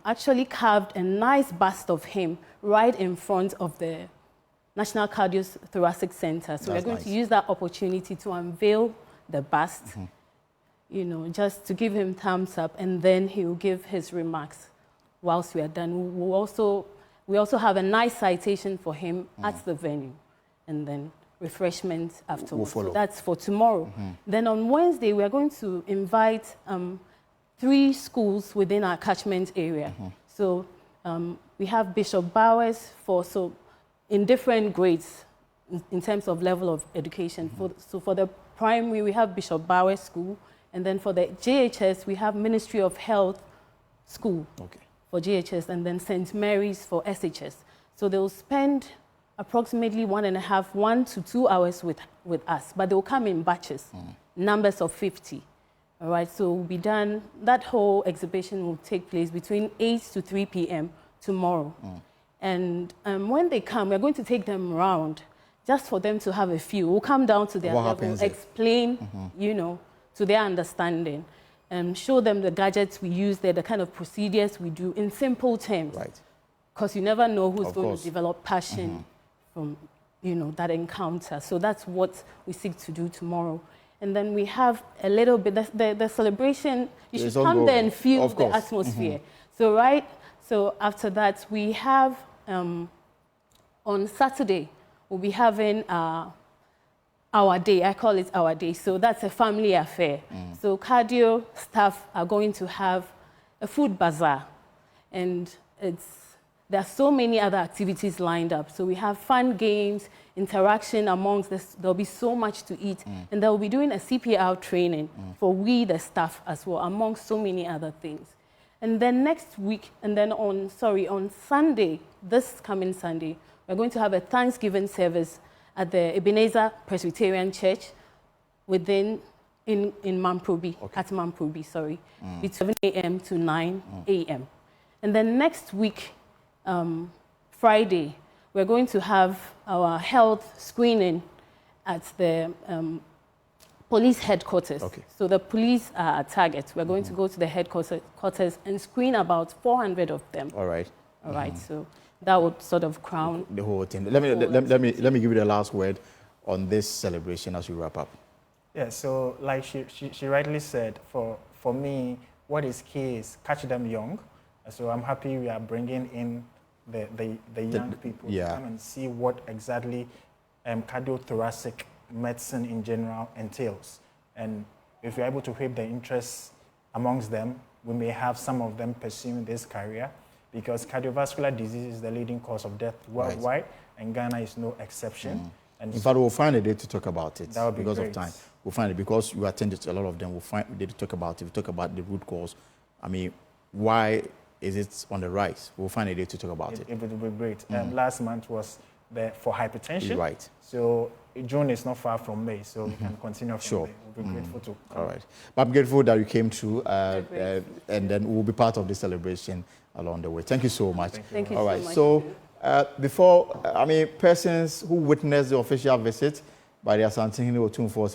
actually carved a nice bust of him right in front of the National Cardiothoracic Center. So we're going to use that opportunity to unveil the bust, you know, just to give him thumbs up, and then he will give his remarks whilst we are done. We also have a nice citation for him at the venue, and then refreshments afterwards. So that's for tomorrow. Then on Wednesday, we are going to invite 3 schools within our catchment area. So we have Bishop Bowers in different grades in terms of level of education. So for the primary, we have Bishop Bowers School, and then for the JHS, we have Ministry of Health School for JHS, and then St. Mary's for SHS. So they'll spend approximately 1 to 2 hours with us, but they'll come in batches, numbers of 50. All right, so we'll be done. That whole exhibition will take place between 8 to 3 p.m. tomorrow. And when they come, we're going to take them around just for them to have a feel. We'll come down to their level, explain, you know, to their understanding, and show them the gadgets we use there, the kind of procedures we do in simple terms. Right. Because you never know who's going to develop passion from, you know, that encounter. So that's what we seek to do tomorrow. And then we have a little bit, the celebration, you should come there and feel the atmosphere. So after that, we have, on Saturday, we'll be having our day. I call it our day. So that's a family affair. So cardio staff are going to have a food bazaar. And there are so many other activities lined up. So we have fun games, interaction amongst this. There'll be so much to eat. And they'll be doing a CPR training for the staff as well, amongst so many other things. And then next week, and then on Sunday, this coming Sunday, we're going to have a Thanksgiving service at the Ebenezer Presbyterian Church in Mamprobi, at Mamprobi, between 7 a.m. to 9 a.m. And then next week, Friday, we're going to have our health screening at the police headquarters. So the police are a target. We're going to go to the headquarters and screen about 400 of them. All right. So that would sort of crown the whole thing. Let me give you the last word on this celebration as we wrap up. Yeah. So like she rightly said, for me, what is key is catch them young. So I'm happy we are bringing in the young people to come and see what exactly cardiothoracic medicine in general entails. And if we're able to whip the interest amongst them, we may have some of them pursuing this career, because cardiovascular disease is the leading cause of death worldwide, and Ghana is no exception. And in fact, we'll find a day to talk about it. That would be because great. Of time. We'll find it because you attended to a lot of them. We'll find a day to talk about it. We'll talk about the root cause. I mean, why is it on the rise? We'll find a day to talk about it. It would be great. Last month was for hypertension. Right. So June is not far from May, so we can continue from there. We'll be grateful to come. All right. But I'm grateful that you came through, and then we'll be part of this celebration along the way. Thank you so much. Thank you All so right. much. So, persons who witnessed the official visit by the Ashanti Otumfuo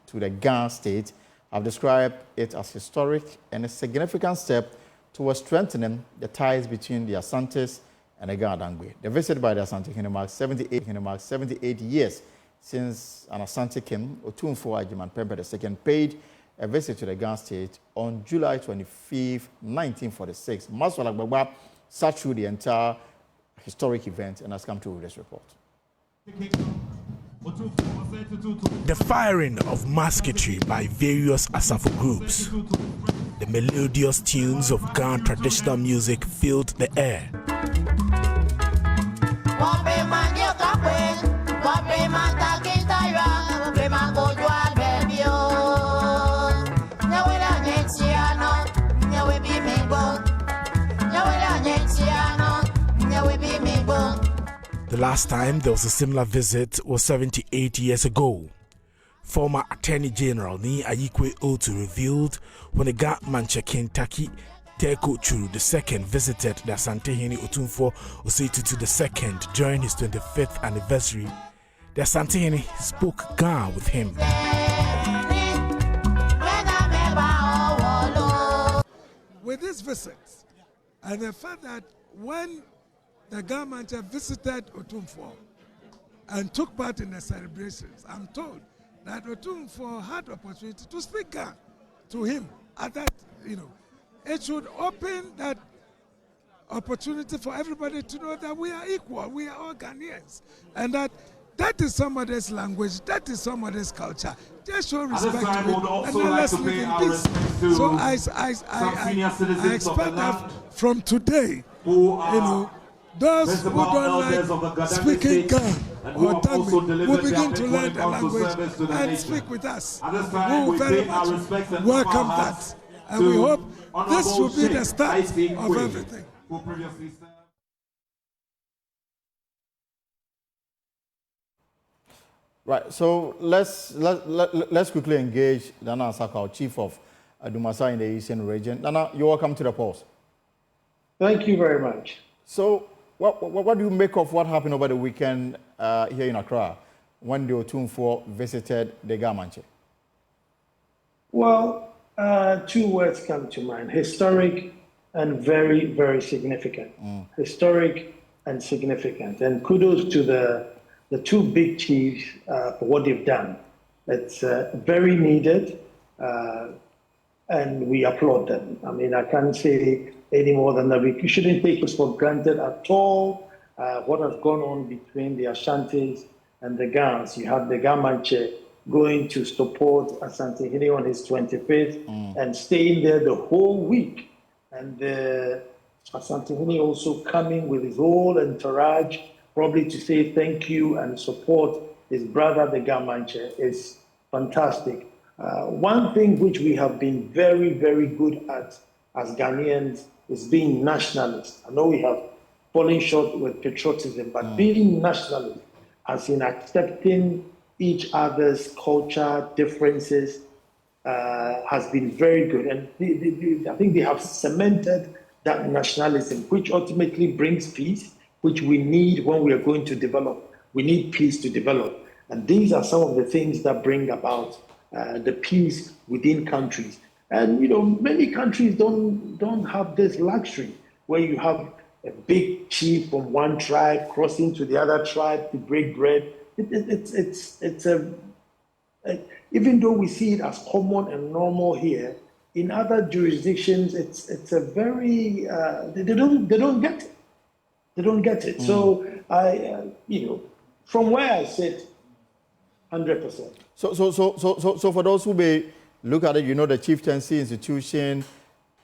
to the Ghana state have described it as historic and a significant step towards strengthening the ties between the Asantes and the Ghana Dangwe. The visit by the Ashanti marks 78 years since an Ashanti king, Otumfuo Agyeman Pempeh II, paid a visit to the Ghana state on July 25, 1946. Maswala Gbagba sat through the entire historic event and has come to this report. The firing of musketry by various Asafo groups, the melodious tunes of Ghana traditional music filled the air. The last time there was a similar visit was 78 years ago. Former Attorney General Ni Ayikwe Otu revealed when the Gatmanche Kentucky Teko Churu II visited the Asante Hene Otumfuo Osei Tutu II during his 25th anniversary. The Asante Hene spoke Ga with him. With this visit, and the fact that when the government visited Otumfuo and took part in the celebrations, I'm told that Otumfuo had opportunity to speak to him at that, it should open that opportunity for everybody to know that we are equal, we are all Ghanaians, and that is somebody's language, that is somebody's culture. Just show respect to it, and then let's live in peace. So I expect that from today, those who don't like speaking Ga or Tamil will begin to learn the language and speak with us. We will very much welcome that. And we hope this will be the start of everything. Right, so let's quickly engage Nana Asakwa, Chief of Dumasa in the Eastern region. Nana, you're welcome to the post. Thank you very much. So, what do you make of what happened over the weekend here in Accra when the Otumfuo visited the Gamanche? Well, two words come to mind: historic and very, very significant. Historic and significant. And kudos to the two big chiefs for what they've done. It's very needed, and we applaud them. I mean, I can't say any more than that. We shouldn't take it for granted at all. What has gone on between the Ashantis and the Gans. You have the Gamanche going to support Asante Hene on his 25th and staying there the whole week. And Asante Hene also coming with his whole entourage, probably to say thank you and support his brother, the Gamanche, is fantastic. One thing which we have been very, very good at as Ghanaians is being nationalists. I know we have fallen short with patriotism, but being nationalists, as in accepting each other's culture differences, has been very good. And I think they have cemented that nationalism, which ultimately brings peace, which we need when we are going to develop. We need peace to develop. And these are some of the things that bring about the peace within countries. And, many countries don't have this luxury where you have a big chief from one tribe crossing to the other tribe to break bread. Even though we see it as common and normal here, in other jurisdictions, it's a very, they don't get it. They don't get it. So from where I sit, 100%. So for those who may look at it, the chieftaincy institution,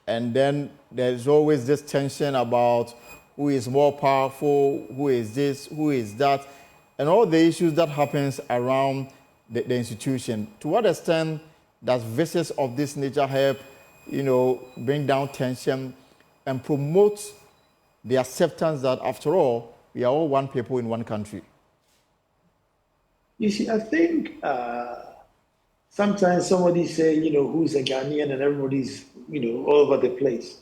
and then there's always this tension about who is more powerful, who is this, who is that, and all the issues that happens around the institution. To what extent does visits of this nature help, bring down tension and promote the acceptance that, after all, we are all one people in one country? You see, I think sometimes somebody say, who's a Ghanaian, and everybody's, all over the place.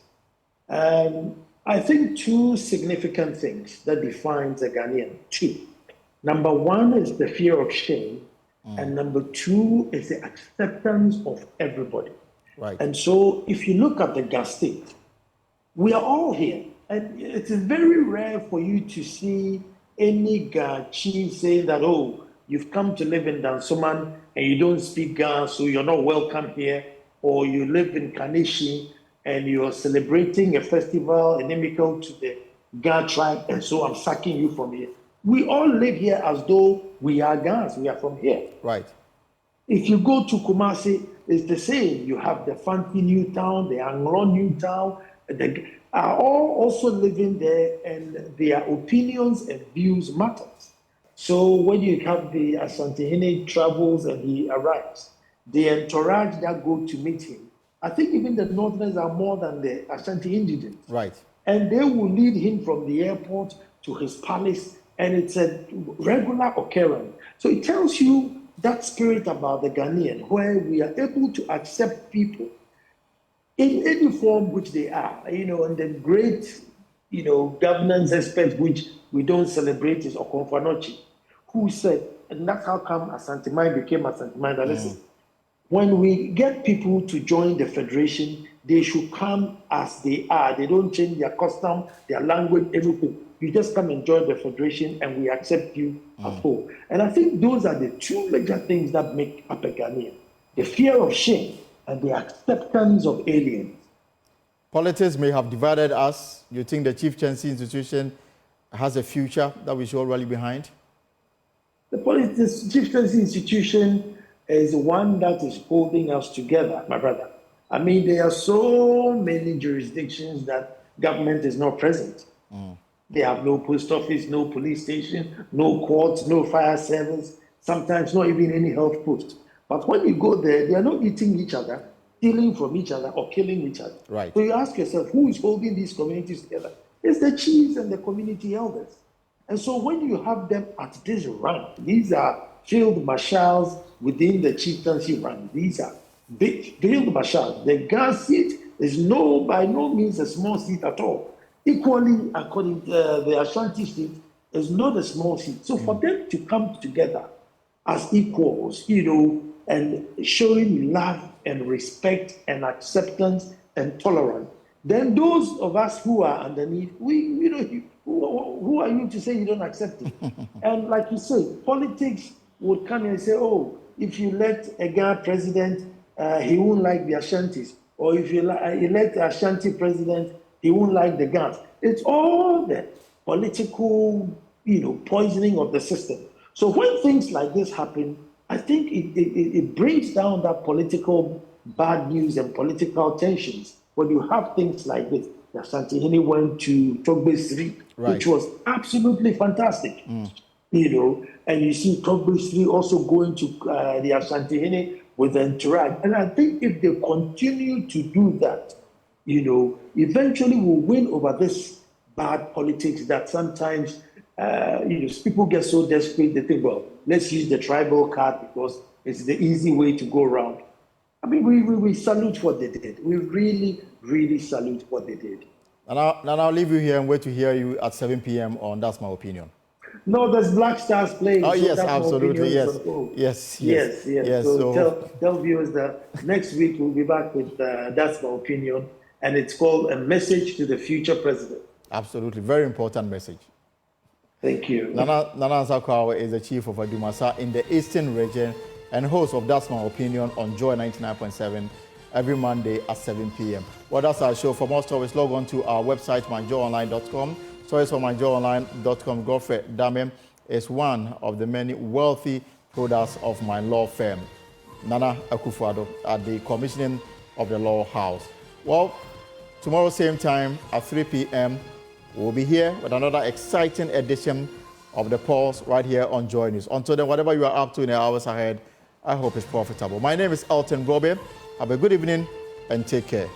I think two significant things that defines a Ghanaian. Two. Number one is the fear of shame, and number two is the acceptance of everybody. Right. And so if you look at the Ga State, we are all here. And it is very rare for you to see any Ga chief saying that, oh, you've come to live in Dansoman and you don't speak Ga, so you're not welcome here. or you live in Kaneshie and you're celebrating a festival inimical to the Ga tribe, and so I'm sacking you from here. We all live here as though we are Gans, we are from here. Right. If you go to Kumasi, it's the same. You have the Fanti New Town, the Anglo New Town, they are all also living there, and their opinions and views matters. So when you have the Ashanti travels and he arrives, the entourage that go to meet him, I think even the Northerners are more than the Ashanti indigents. Right. And they will lead him from the airport to his palace, and it's a regular occurrence. So it tells you that spirit about the Ghanaian, where we are able to accept people in any form which they are, and the great, governance aspect which we don't celebrate is Okonfa-Nokye, who said, and that's how come Asante became Asante. That listen, when we get people to join the federation, they should come as they are. They don't change their custom, their language, everything. You just come and join the federation and we accept you as whole. And I think those are the two major things that make up a Ghanaian. The fear of shame and the acceptance of aliens. Politics may have divided us. You think the chieftaincy institution has a future that we should all rally behind? The chieftaincy institution is one that is holding us together, my brother. I mean, there are so many jurisdictions that government is not present. They have no post office, no police station, no courts, no fire service, sometimes not even any health post. But when you go there, they are not eating each other, stealing from each other, or killing each other. Right. So you ask yourself, who is holding these communities together? It's the chiefs and the community elders. And so when you have them at this rank, these are field marshals within the chieftaincy rank. These are big field marshals. The Ga seat is by no means a small seat at all. Equally, according to the Ashanti seat, is not a small seat. So for them to come together as equals, and showing love and respect and acceptance and tolerance, then those of us who are underneath, who are you to say you don't accept it? And like you say, politics would come and say, oh, if you elect a Ga president, he won't like the Ashantis. Or if you elect the Ashanti president, he won't like the Gans. It's all the political, poisoning of the system. So when things like this happen, I think it brings down that political bad news and political tensions. When you have things like this, the Ashanti went to Togbe Street, which was absolutely fantastic. And you see Togbe Street also going to the Ashanti with the entourage. And I think if they continue to do that, eventually we'll win over this bad politics that sometimes, people get so desperate, they think, well, let's use the tribal card because it's the easy way to go around. I mean, we salute what they did. We really, really salute what they did. And I'll leave you here and wait to hear you at 7 p.m. on That's My Opinion. No, there's Black Stars playing. Oh, so yes, that's absolutely, yes. So tell viewers that next week we'll be back with That's My Opinion, and it's called A Message to the Future President. Absolutely, very important message. Thank you. Nana Sakwawa is the chief of Adumasa in the Eastern region and host of That's My Opinion on Joy 99.7 every Monday at 7 p.m. Well, that's our show. For more stories, log on to our website, myjoyonline.com. Stories from myjoyonline.com. Godfrey Dame is one of the many wealthy products of my law firm, Nana Akufo-Addo, at the commissioning of the Law House. Well, tomorrow, same time at 3 p.m., we'll be here with another exciting edition of The Pulse right here on Joy News. Until then, whatever you are up to in the hours ahead, I hope it's profitable. My name is Elton Robe. Have a good evening and take care.